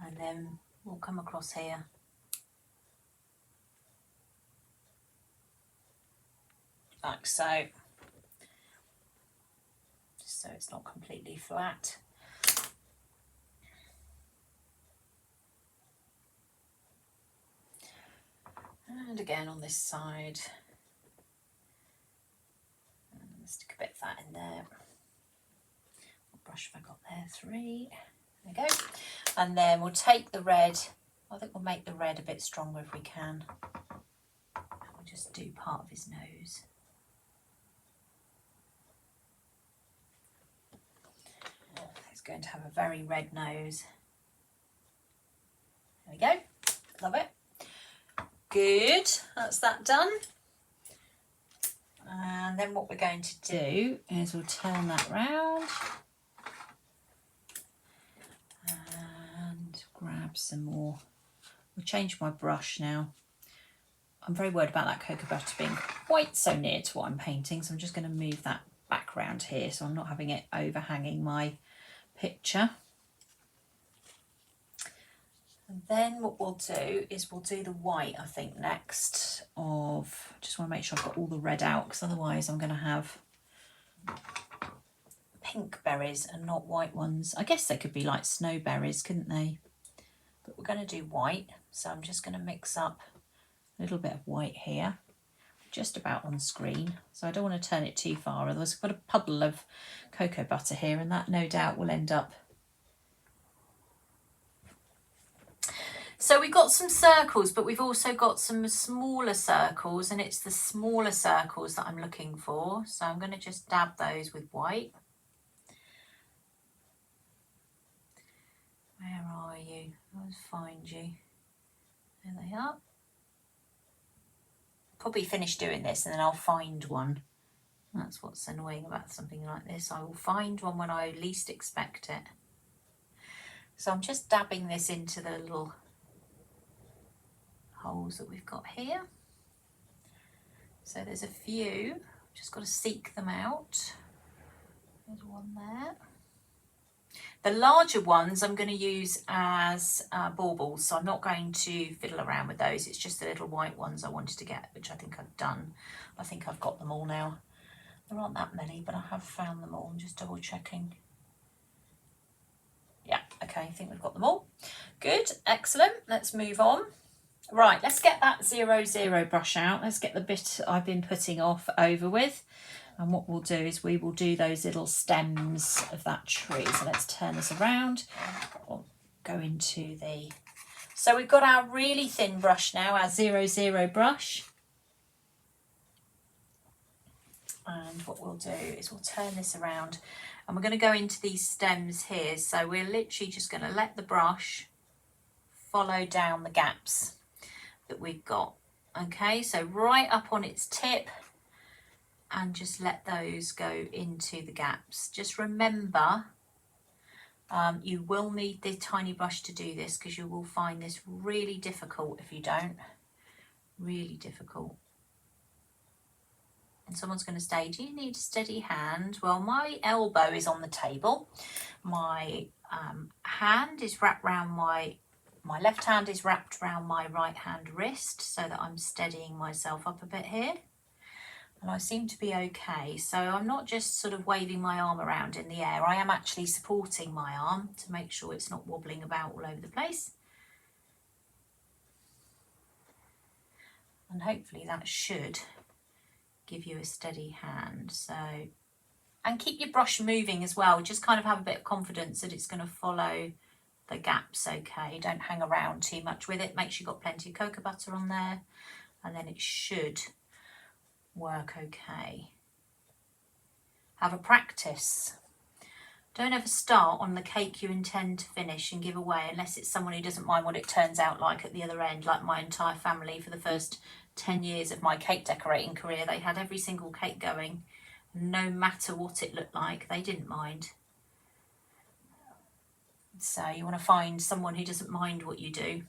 And then we'll come across here. Like so. Just so it's not completely flat. And again on this side. Stick a bit of that in there. What brush have I got there? 3. There we go. And then we'll take the red. I think we'll make the red a bit stronger if we can. And we'll just do part of his nose. He's going to have a very red nose. There we go. Love it. Good. That's that done. And then what we're going to do is we'll turn that round and grab some more. We'll change my brush now. I'm very worried about that cocoa butter being quite so near to what I'm painting, so I'm just going to move that back round here so I'm not having it overhanging my picture. And then what we'll do is we'll do the white, I think, next of, just want to make sure I've got all the red out, because otherwise I'm going to have pink berries and not white ones. I guess they could be like snowberries, couldn't they? But we're going to do white, so I'm just going to mix up a little bit of white here, just about on screen. So I don't want to turn it too far, otherwise I've got a puddle of cocoa butter here, and that no doubt will end up. So we've got some circles, but we've also got some smaller circles, and it's the smaller circles that I'm looking for. So I'm going to just dab those with white. Where are you? I'll find you. There they are. Probably finish doing this and then I'll find one. That's what's annoying about something like this. I will find one when I least expect it. So I'm just dabbing this into the little holes that we've got here. So there's a few, just got to seek them out. There's one there. The larger ones I'm going to use as baubles, so I'm not going to fiddle around with those. It's just the little white ones I wanted to get, which I think I've done. I think I've got them all now. There aren't that many, but I have found them all. I'm just double checking. Yeah, okay, I think we've got them all. Good, excellent. Let's move on. Right, let's get that 00 brush out. Let's get the bit I've been putting off over with. And what we'll do is we will do those little stems of that tree. So let's turn this around. We'll go into the... So we've got our really thin brush now, our 00 brush. And what we'll do is we'll turn this around and we're going to go into these stems here. So we're literally just going to let the brush follow down the gaps that we've got. Okay, so right up on its tip and just let those go into the gaps. Just remember, you will need the tiny brush to do this because you will find this really difficult if you don't. Really difficult. And someone's going to say, do you need a steady hand? Well, my elbow is on the table. My hand is wrapped around my left hand is wrapped around my right hand wrist so that I'm steadying myself up a bit here. And I seem to be okay. So I'm not just sort of waving my arm around in the air. I am actually supporting my arm to make sure it's not wobbling about all over the place. And hopefully that should give you a steady hand. So, and keep your brush moving as well. Just kind of have a bit of confidence that it's going to follow the gaps okay. Don't hang around too much with it. Make sure you've got plenty of cocoa butter on there and then it should work okay. Have a practice. Don't ever start on the cake you intend to finish and give away unless it's someone who doesn't mind what it turns out like at the other end, like my entire family for the first 10 years of my cake decorating career. They had every single cake going, no matter what it looked like, they didn't mind. So you want to find someone who doesn't mind what you do.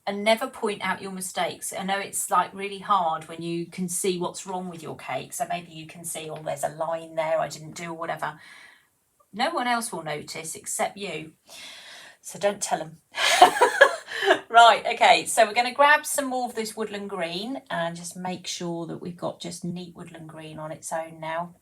And never point out your mistakes. I know it's like really hard when you can see what's wrong with your cake. So maybe you can see, oh, there's a line there I didn't do or whatever. No one else will notice except you. So don't tell them. Right, okay, so we're going to grab some more of this woodland green and just make sure that we've got just neat woodland green on its own now.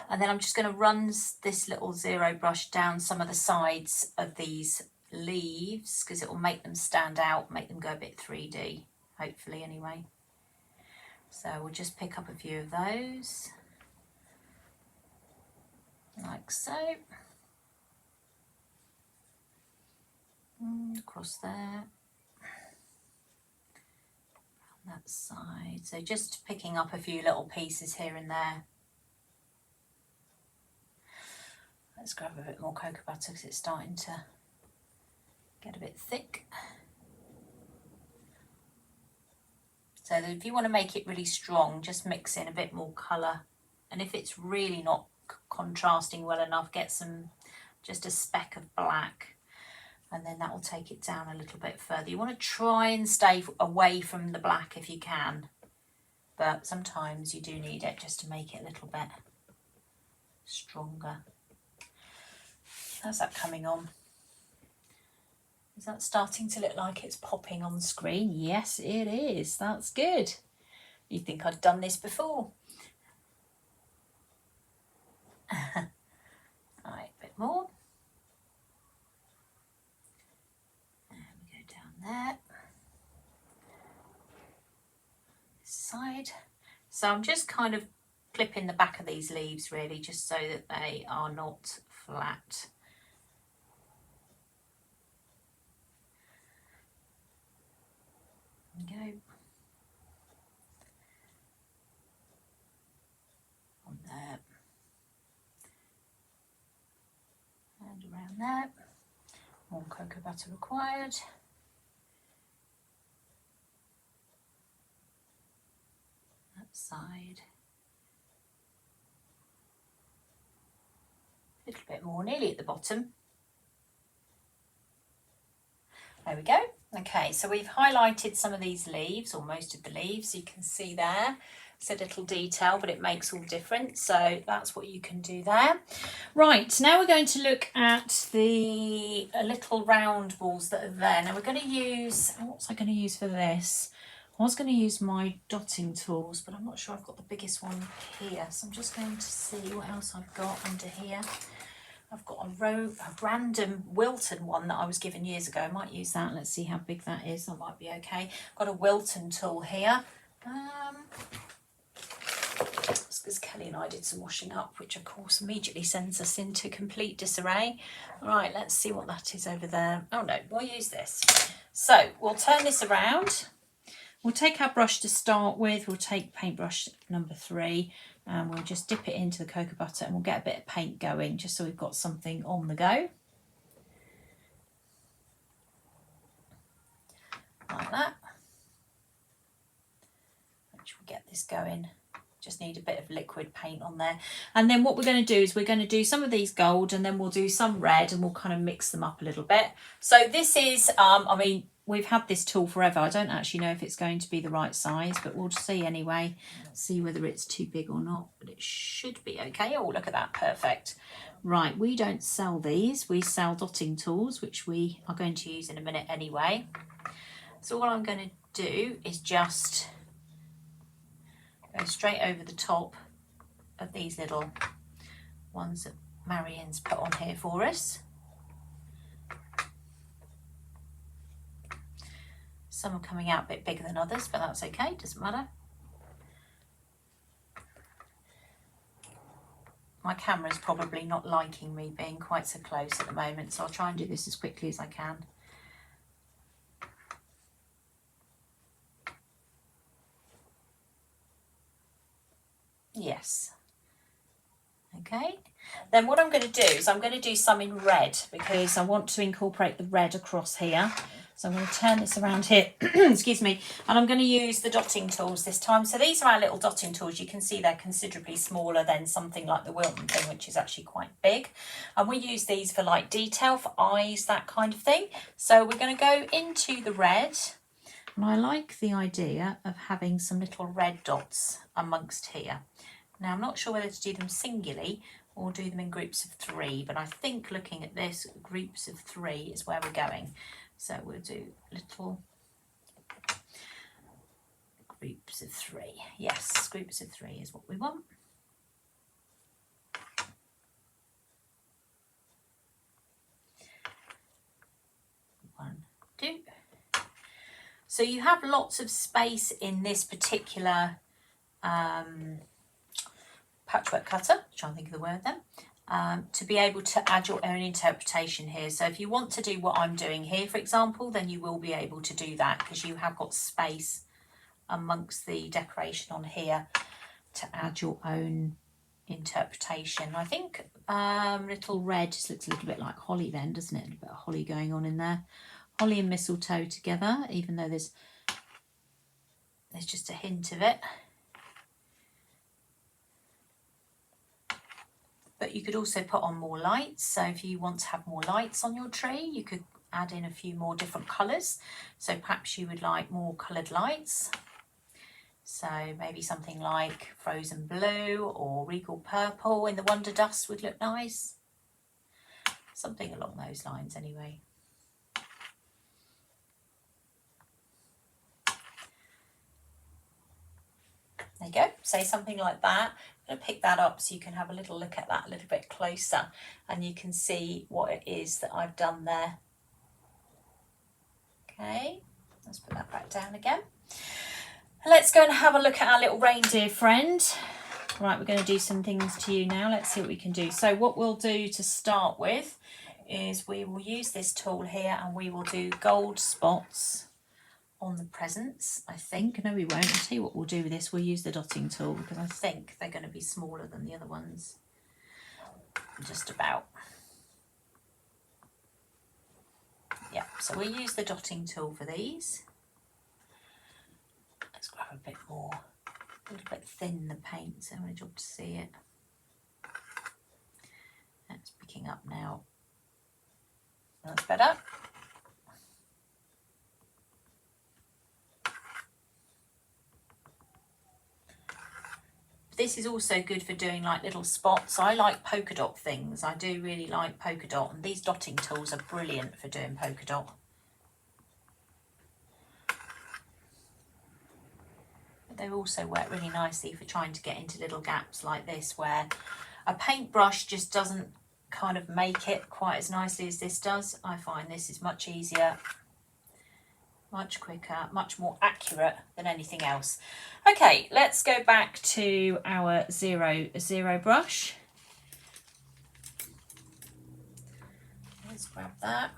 And then I'm just going to run this little 00 brush down some of the sides of these leaves because it will make them stand out, make them go a bit 3D, hopefully anyway. So we'll just pick up a few of those, like so. Across there, on that side. So just picking up a few little pieces here and there. Let's grab a bit more cocoa butter because it's starting to get a bit thick. So if you want to make it really strong, just mix in a bit more colour. And if it's really not contrasting well enough, get just a speck of black. And then that will take it down a little bit further. You want to try and stay away from the black if you can. But sometimes you do need it just to make it a little bit stronger. How's that coming on? Is that starting to look like it's popping on the screen? Yes, it is. That's good. You'd think I'd done this before. Right, a bit more. And we go down there. This side. So I'm just kind of clipping the back of these leaves really, just so that they are not flat. There we go. On there. And around down there. More cocoa butter required. That side. A little bit more, nearly at the bottom. There we go. Okay, so we've highlighted some of these leaves, or most of the leaves. You can see there. It's a little detail, but it makes all difference. So that's what you can do there. Right, now we're going to look at the little round balls that are there. Now we're going to use, what was I going to use for this? I was going to use my dotting tools, but I'm not sure I've got the biggest one here. So I'm just going to see what else I've got under here. I've got a random Wilton one that I was given years ago. I might use that. Let's see how big that is. That might be okay. Got a Wilton tool here. Because Kelly and I did some washing up, which of course immediately sends us into complete disarray. All right, let's see what that is over there. Oh no, we'll use this. So we'll turn this around. We'll take our brush to start with. We'll take paintbrush number 3 and we'll just dip it into the cocoa butter and we'll get a bit of paint going just so we've got something on the go. Like that. Which will get this going. Just need a bit of liquid paint on there. And then what we're going to do is we're going to do some of these gold and then we'll do some red and we'll kind of mix them up a little bit. So this is, I mean, we've had this tool forever. I don't actually know if it's going to be the right size, but we'll see anyway. See whether it's too big or not, but it should be okay. Oh, look at that. Perfect. Right, we don't sell these. We sell dotting tools, which we are going to use in a minute anyway. So all I'm going to do is just go straight over the top of these little ones that Marion's put on here for us. Some are coming out a bit bigger than others, but that's okay, doesn't matter. My camera's probably not liking me being quite so close at the moment, so I'll try and do this as quickly as I can. Yes. Okay. Then what I'm going to do is I'm going to do some in red because I want to incorporate the red across here. So I'm going to turn this around here, excuse me, and I'm going to use the dotting tools this time. So these are our little dotting tools. You can see they're considerably smaller than something like the Wilton thing, which is actually quite big. And we use these for like detail, for eyes, that kind of thing. So we're going to go into the red. And I like the idea of having some little red dots amongst here. Now, I'm not sure whether to do them singly or do them in groups of 3, but I think looking at this, groups of 3 is where we're going. So we'll do little groups of 3. Yes, groups of 3 is what we want. 1, 2. So you have lots of space in this particular patchwork cutter, trying to think of the word then, to be able to add your own interpretation here. So if you want to do what I'm doing here, for example, then you will be able to do that because you have got space amongst the decoration on here to add your own interpretation. I think little red just looks a little bit like holly then, doesn't it? A bit of holly going on in there. Holly and mistletoe together, even though there's just a hint of it. But you could also put on more lights. So if you want to have more lights on your tree, you could add in a few more different colours. So perhaps you would like more coloured lights. So maybe something like frozen blue or regal purple in the Wonder Dust would look nice. Something along those lines anyway. There you go, say something like that. I'm going to pick that up so you can have a little look at that a little bit closer and you can see what it is that I've done there. Okay, let's put that back down again. Let's go and have a look at our little reindeer friend. Right, we're going to do some things to you now. Let's see what we can do. So what we'll do to start with is we will use this tool here and we will do gold spots on the presents, I think. No, we won't. I'll tell you what we'll do with this. We'll use the dotting tool because I think they're going to be smaller than the other ones. Just about. So we'll use the dotting tool for these. Let's grab a bit more, a little bit thin the paint, so I'm going to to see it. That's picking up now. That's better. This is also good for doing like little spots. I like polka dot things. I do really like polka dot, and these dotting tools are brilliant for doing polka dot. But they also work really nicely for trying to get into little gaps like this, where a paintbrush just doesn't kind of make it quite as nicely as this does. I find this is much easier, much quicker, much more accurate than anything else. Okay, let's go back to our 00 brush. Let's grab that.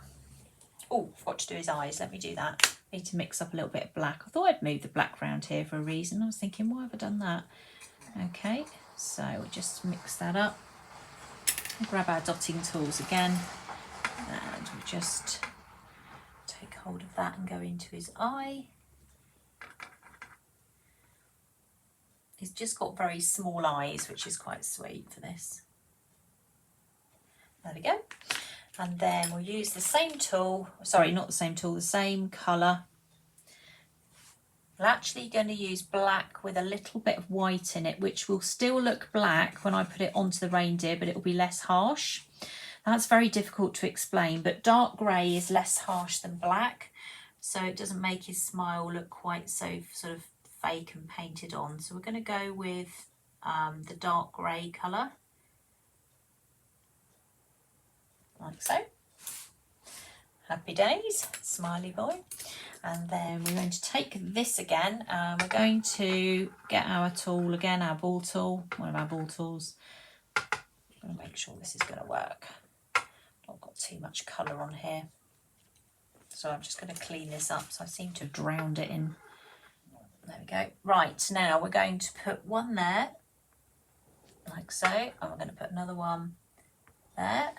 Oh, forgot to do his eyes. Let me do that. Need to mix up a little bit of black. I thought I'd move the black around here for a reason. I was thinking, why have I done that? Okay, so we'll just mix that up. We'll grab our dotting tools again, and we'll just take hold of that and go into his eye. He's just got very small eyes, which is quite sweet for this. There we go. And then we'll use the same tool, sorry, not the same tool, the same colour. We're actually going to use black with a little bit of white in it, which will still look black when I put it onto the reindeer, but it will be less harsh. That's very difficult to explain, but dark grey is less harsh than black, so it doesn't make his smile look quite so sort of fake and painted on. So we're going to go with the dark grey colour, like so. Happy days, smiley boy. And then we're going to take this again, and we're going to get our tool again, our ball tool, one of our ball tools. I'm going to make sure this is going to work. Not got too much colour on here, so I'm just going to clean this up. So I seem to have drowned it in. There we go. Right, now we're going to put one there, like so, and we're going to put another one there,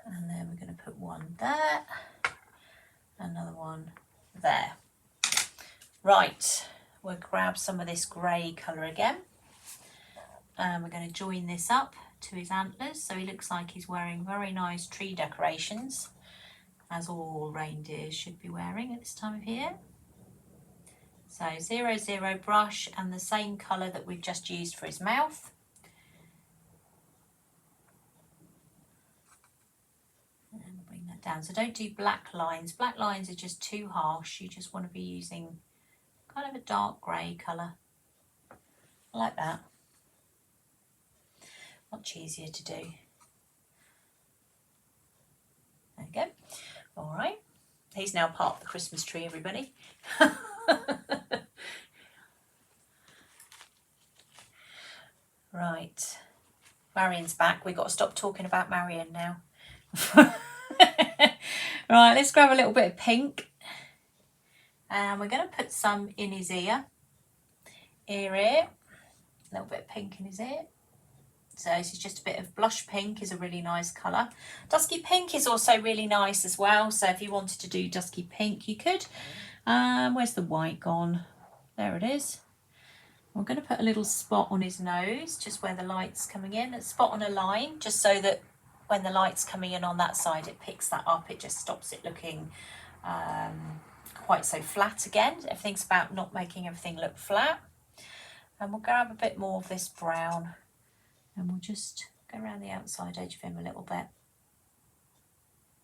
and then we're going to put one there, another one there. Right, we'll grab some of this grey colour again, and we're going to join this up to his antlers, so he looks like he's wearing very nice tree decorations, as all reindeers should be wearing at this time of year. So 00 brush and the same colour that we've just used for his mouth. And bring that down. So don't do black lines. Black lines are just too harsh. You just want to be using kind of a dark grey colour. Like that. Much easier to do. There you go. All right. He's now part of the Christmas tree, everybody. Right. Marion's back. We've got to stop talking about Marion now. Right, let's grab a little bit of pink. And we're going to put some in his ear. Ear. A little bit of pink in his ear. So this is just a bit of blush pink, is a really nice colour. Dusky pink is also really nice as well. So if you wanted to do dusky pink, you could. Where's the white gone? There it is. We're going to put a little spot on his nose, just where the light's coming in. A spot on a line, just so that when the light's coming in on that side, it picks that up. It just stops it looking quite so flat again. Everything's about not making everything look flat. And we'll grab a bit more of this brown, and we'll just go around the outside edge of him a little bit.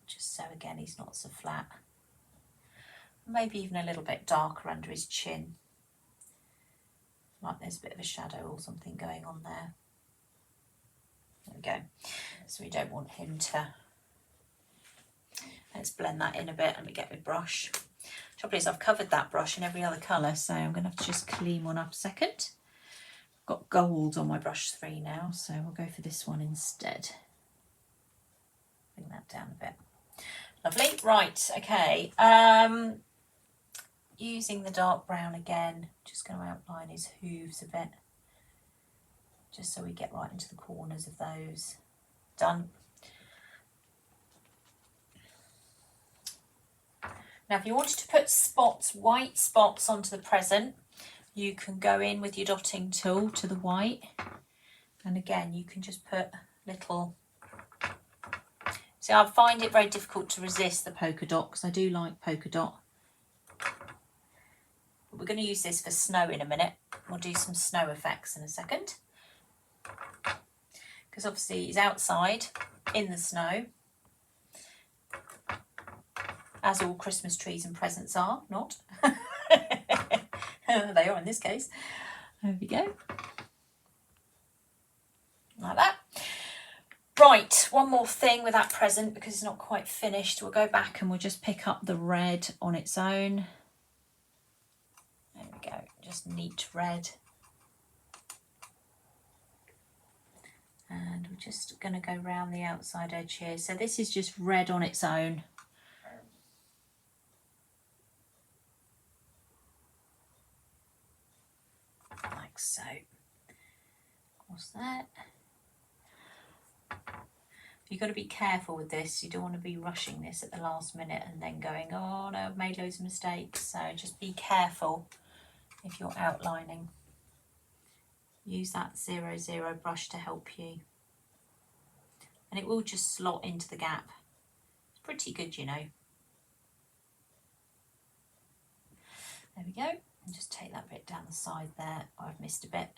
Just so, again, he's not so flat. Maybe even a little bit darker under his chin. Like there's a bit of a shadow or something going on there. There we go. So we don't want him to... Let's blend that in a bit. Let me get my brush. Trouble is, I've covered that brush in every other colour, so I'm going to have to just clean one up a second. Got gold on my brush 3 now, so we'll go for this one instead. Bring that down a bit. Lovely. Right, okay. Using the dark brown again, just going to outline his hooves a bit, just so we get right into the corners of those. Done. Now if you wanted to put spots, white spots onto the present, you can go in with your dotting tool to the white, and again you can just put little. See, I find it very difficult to resist the polka dot because I do like polka dot. But we're going to use this for snow in a minute. We'll do some snow effects in a second. Because obviously he's outside in the snow, as all Christmas trees and presents are, not. They are in this case. There we go. Like that. Right, one more thing with that present because it's not quite finished. We'll go back and we'll just pick up the red on its own. There we go, just neat red. And we're just going to go round the outside edge here. So this is just red on its own. Like so. What's that? You've got to be careful with this. You don't want to be rushing this at the last minute and then going, oh no, I've made loads of mistakes. So just be careful if you're outlining. Use that 00 brush to help you. And it will just slot into the gap. It's pretty good, you know. There we go. And just take that bit down the side there. Oh, I've missed a bit.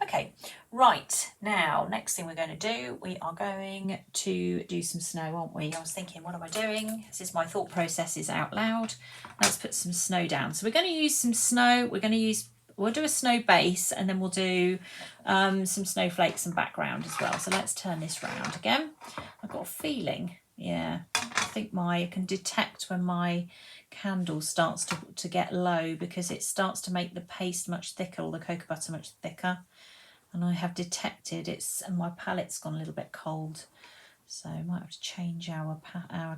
Okay, right, now, next thing we're going to do, we are going to do some snow, aren't we? I was thinking, what am I doing? This is my thought processes out loud. Let's put some snow down. So we're going to use some snow. We'll do a snow base and then we'll do some snowflakes and background as well. So let's turn this round again. I've got a feeling, yeah, I think I can detect when my candle starts to get low because it starts to make the paste much thicker, or the cocoa butter much thicker. And I have detected my palette's gone a little bit cold. So I might have to change our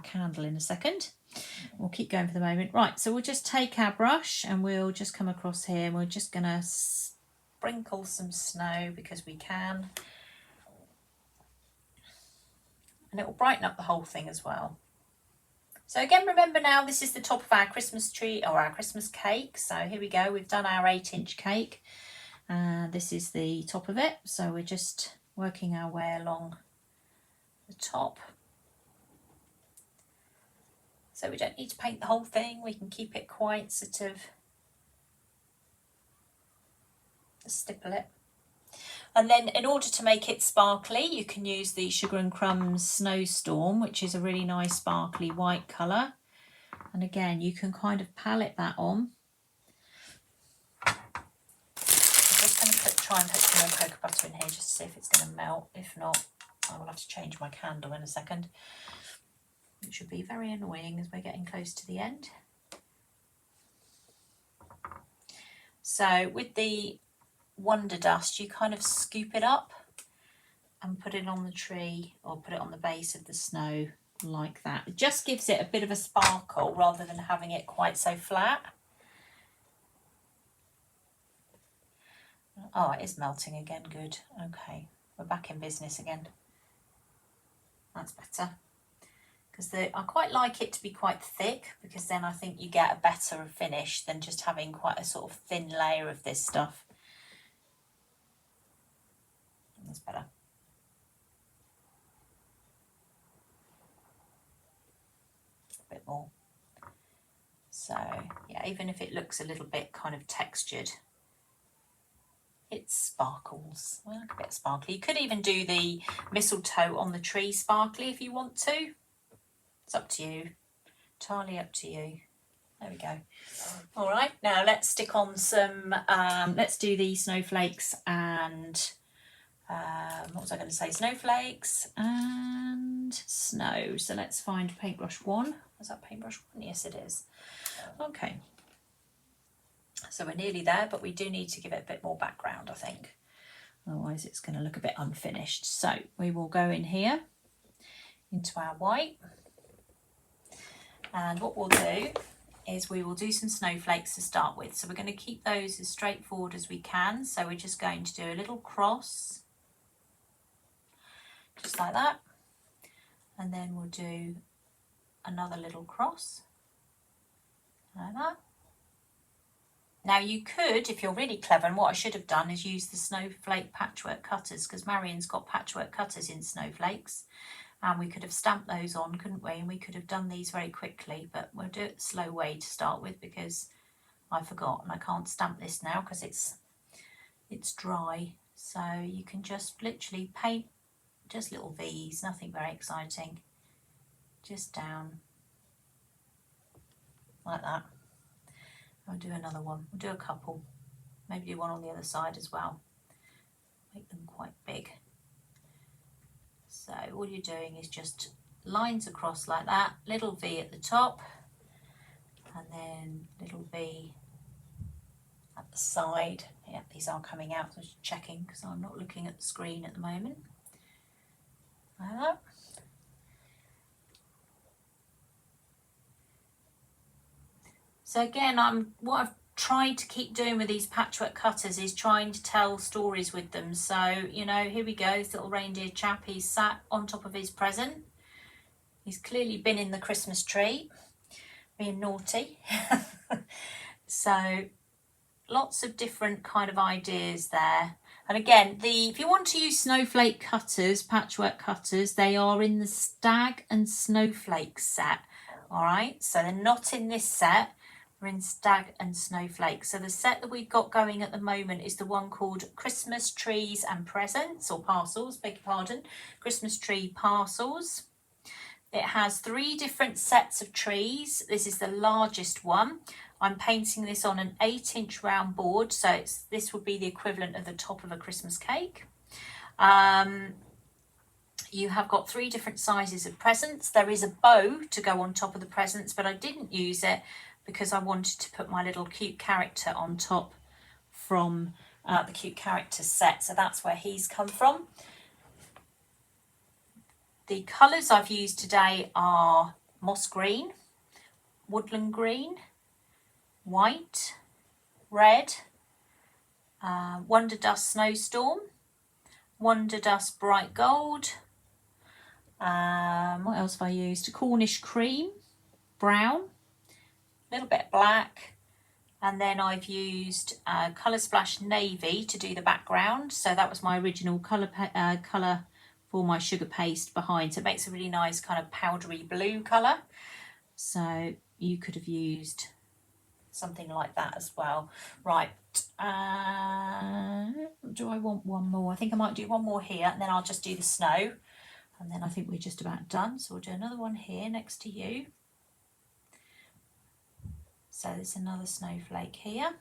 candle in a second. We'll keep going for the moment. Right, so we'll just take our brush and we'll just come across here and we're just going to sprinkle some snow because we can. And it will brighten up the whole thing as well. So again, remember now, this is the top of our Christmas tree or our Christmas cake. So here we go. We've done our 8-inch cake. This is the top of it. So we're just working our way along the top. So we don't need to paint the whole thing. We can keep it quite sort of, stipple it. And then in order to make it sparkly, you can use the Sugar and Crumbs Snowstorm, which is a really nice sparkly white colour. And again, you can kind of palette that on. I'm just going to try and put some more cocoa butter in here just to see if it's going to melt. If not, I will have to change my candle in a second, which would be very annoying as we're getting close to the end. So with the Wonder Dust, you kind of scoop it up and put it on the tree or put it on the base of the snow like that. It just gives it a bit of a sparkle rather than having it quite so flat. Oh, it is melting again, good. Okay, we're back in business again. That's better. Because I quite like it to be quite thick because then I think you get a better finish than just having quite a sort of thin layer of this stuff. That's better. A bit more. So yeah, even if it looks a little bit kind of textured, it sparkles. I like a bit sparkly. You could even do the mistletoe on the tree sparkly if you want to. It's up to you. Entirely up to you. There we go. All right, now let's stick on some, let's do the snowflakes and, what was I going to say? Snowflakes and snow. So let's find paintbrush 1. Is that paintbrush 1? Yes, it is. Okay. So we're nearly there, but we do need to give it a bit more background, I think. Otherwise it's going to look a bit unfinished. So we will go in here into our white. And what we'll do is we will do some snowflakes to start with. So we're going to keep those as straightforward as we can. So we're just going to do a little cross, just like that. And then we'll do another little cross like that. Now you could, if you're really clever, and what I should have done is use the snowflake patchwork cutters, because Marion's got patchwork cutters in snowflakes, and we could have stamped those on, couldn't we? And we could have done these very quickly, but we'll do it the slow way to start with because I forgot and I can't stamp this now because it's dry. So you can just literally paint just little V's, nothing very exciting, just down like that. I'll do another one, we'll do a couple, maybe do one on the other side as well, make them quite big. So all you're doing is just lines across like that, little V at the top, and then little V at the side. Yeah, these are coming out, so I'm just checking because I'm not looking at the screen at the moment. Like that. So again, what I've tried to keep doing with these patchwork cutters is trying to tell stories with them. So, you know, here we go, this little reindeer chap, he's sat on top of his present. He's clearly been in the Christmas tree, being naughty. So lots of different kind of ideas there. And again, if you want to use snowflake cutters, patchwork cutters, they are in the Stag and Snowflake set. All right, so they're not in this set. We're in Stag and Snowflake. So the set that we've got going at the moment is the one called Christmas Trees and Presents, or Parcels, beg your pardon, Christmas Tree Parcels. It has 3 different sets of trees. This is the largest one. I'm painting this on an 8-inch round board, so this would be the equivalent of the top of a Christmas cake. You have got 3 different sizes of presents. There is a bow to go on top of the presents, but I didn't use it because I wanted to put my little cute character on top from the cute character set. So that's where he's come from. The colours I've used today are moss green, woodland green, white, red, Wonder Dust Snowstorm, Wonder Dust Bright Gold, what else have I used? Cornish Cream, brown, a little bit black, and then I've used Colour Splash Navy to do the background. So that was my original colour for my sugar paste behind. So it makes a really nice kind of powdery blue colour. So you could have used something like that as well. Right, do I want one more? I think I might do one more here and then I'll just do the snow. And then I think we're just about done. So we'll do another one here next to you. So there's another snowflake here.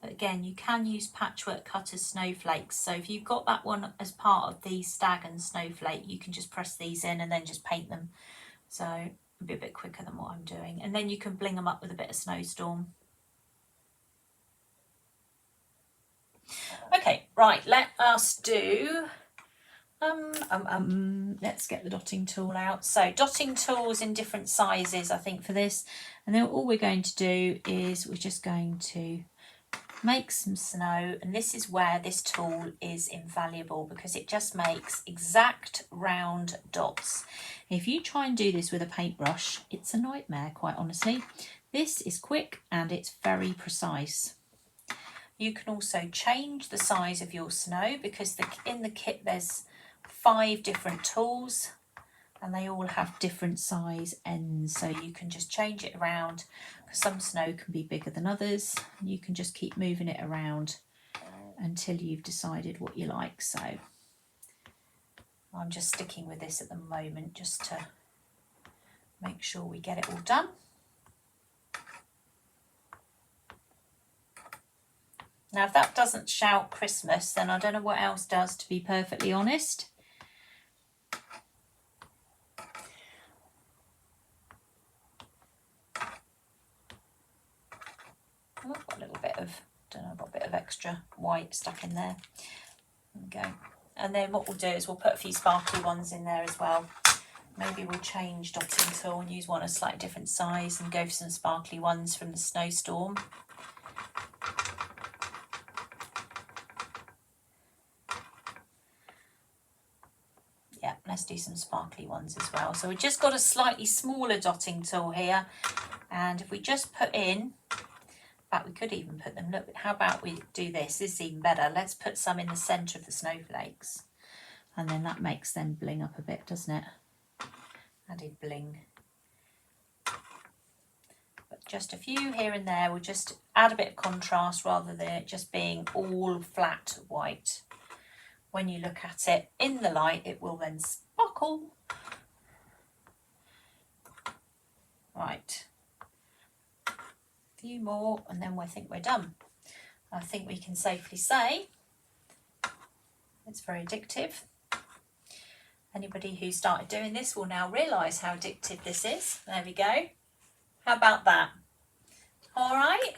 But again, you can use patchwork cutters snowflakes. So if you've got that one as part of the Stag and Snowflake, you can just press these in and then just paint them. So it'll be a bit quicker than what I'm doing. And then you can bling them up with a bit of Snowstorm. Okay, right, let us do, let's get the dotting tool out. So dotting tools in different sizes, I think, for this. And then all we're going to do is we're just going to make some snow, and this is where this tool is invaluable because it just makes exact round dots. If you try and do this with a paintbrush, it's a nightmare, quite honestly. This is quick and it's very precise. You can also change the size of your snow because in the kit there's 5 different tools and they all have different size ends, so you can just change it around. Some snow can be bigger than others. You can just keep moving it around until you've decided what you like. So I'm just sticking with this at the moment just to make sure we get it all done. Now if that doesn't shout Christmas, then I don't know what else does, to be perfectly honest. Oh, I've got a little bit of, don't know, I've got a bit of extra white stuck in there. There we go. And then what we'll do is we'll put a few sparkly ones in there as well. Maybe we'll change dotting tool and use one a slightly different size and go for some sparkly ones from the Snowstorm. Yeah, let's do some sparkly ones as well. So we've just got a slightly smaller dotting tool here, and if we just put in, in fact we could even put them, look, how about we do this, this is even better, let's put some in the centre of the snowflakes, and then that makes them bling up a bit, doesn't it? Added bling. But just a few here and there will just add a bit of contrast rather than it just being all flat white. When you look at it in the light, it will then sparkle. Right, a few more and then I think we're done. I think we can safely say it's very addictive. Anybody who started doing this will now realise how addictive this is. There we go. How about that? All right,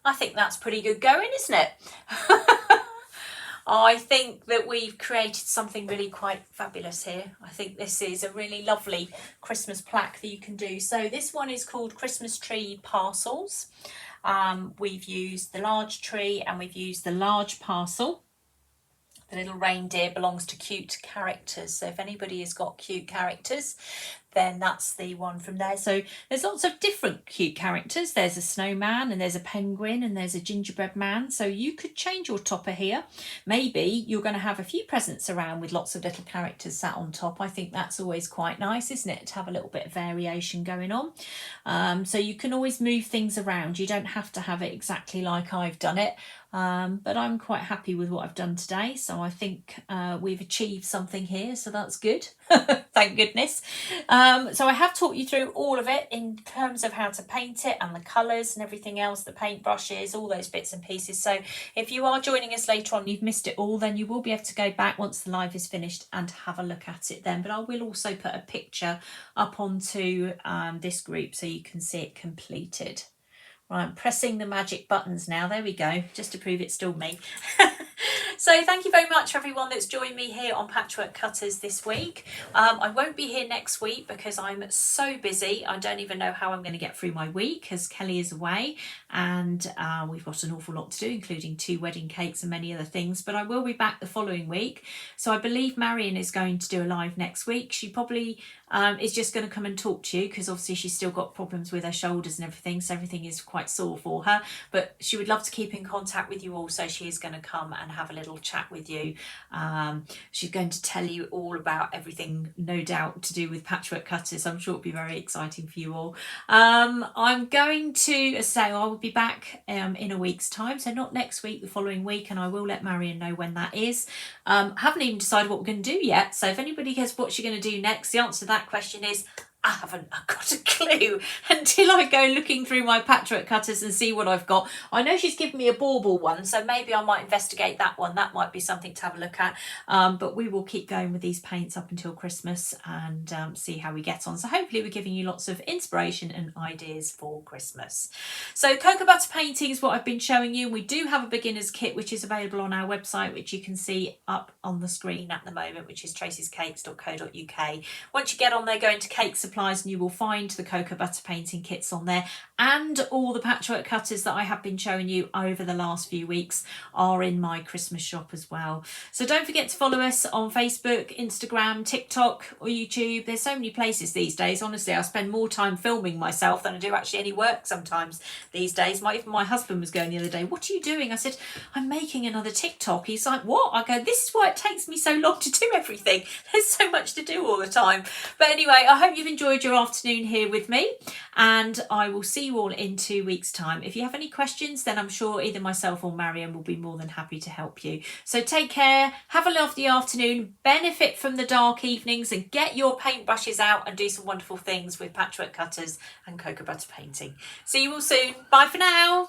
I think that's pretty good going, isn't it? I think that we've created something really quite fabulous here. I think this is a really lovely Christmas plaque that you can do. So this one is called Christmas Tree Parcels. We've used the large tree and we've used the large parcel. The little reindeer belongs to cute characters. So if anybody has got cute characters, then that's the one from there. So there's lots of different cute characters. There's a snowman and there's a penguin and there's a gingerbread man. So you could change your topper here. Maybe you're going to have a few presents around with lots of little characters sat on top. I think that's always quite nice, isn't it? To have a little bit of variation going on. So you can always move things around. You don't have to have it exactly like I've done it. But I'm quite happy with what I've done today. So I think we've achieved something here. So that's good. Thank goodness. So I have taught you through all of it in terms of how to paint it and the colours and everything else, the paint brushes, all those bits and pieces. So if you are joining us later on, you've missed it all, then you will be able to go back once the live is finished and have a look at it then. But I will also put a picture up onto this group so you can see it completed. Right, I'm pressing the magic buttons now. There we go, just to prove it's still me. So thank you very much for everyone that's joined me here on Patchwork Cutters this week. I won't be here next week because I'm so busy. I don't even know how I'm going to get through my week because Kelly is away and we've got an awful lot to do, including 2 wedding cakes and many other things. But I will be back the following week. So I believe Marion is going to do a live next week. She probably is just going to come and talk to you because obviously she's still got problems with her shoulders and everything. So everything is quite sore for her. But she would love to keep in contact with you all. So she is going to come and have a little chat with you. She's going to tell you all about everything, no doubt, to do with Patchwork Cutters. I'm sure it'll be very exciting for you all. I'm going to say I will be back in a week's time, so not next week, the following week, and I will let Marion know when that is. Haven't even decided what we're going to do yet, so if anybody has what you're going to do next, the answer to that question is I haven't got a clue until I go looking through my Patchwork Cutters and see what I've got. I know she's given me a bauble one, so maybe I might investigate that one. That might be something to have a look at. But we will keep going with these paints up until Christmas and see how we get on. So hopefully we're giving you lots of inspiration and ideas for Christmas. So cocoa butter painting is what I've been showing you. We do have a beginner's kit which is available on our website, which you can see up on the screen at the moment, which is traceyscakes.co.uk. Once you get on there, go into cake supplies and you will find the cocoa butter painting kits on there, and all the Patchwork Cutters that I have been showing you over the last few weeks are in my Christmas shop as well. So don't forget to follow us on Facebook, Instagram, TikTok or YouTube. There's so many places these days. Honestly, I spend more time filming myself than I do actually any work sometimes these days. Even my husband was going the other day, what are you doing? I said, I'm making another TikTok. He's like, what? I go, this is why it takes me so long to do everything. There's so much to do all the time. But anyway, I hope you've enjoyed your afternoon here with me, and I will see you all in 2 weeks' time. If you have any questions, then I'm sure either myself or Marion will be more than happy to help you. So take care, have a lovely afternoon, benefit from the dark evenings, and get your paintbrushes out and do some wonderful things with Patchwork Cutters and cocoa butter painting. See you all soon. Bye for now.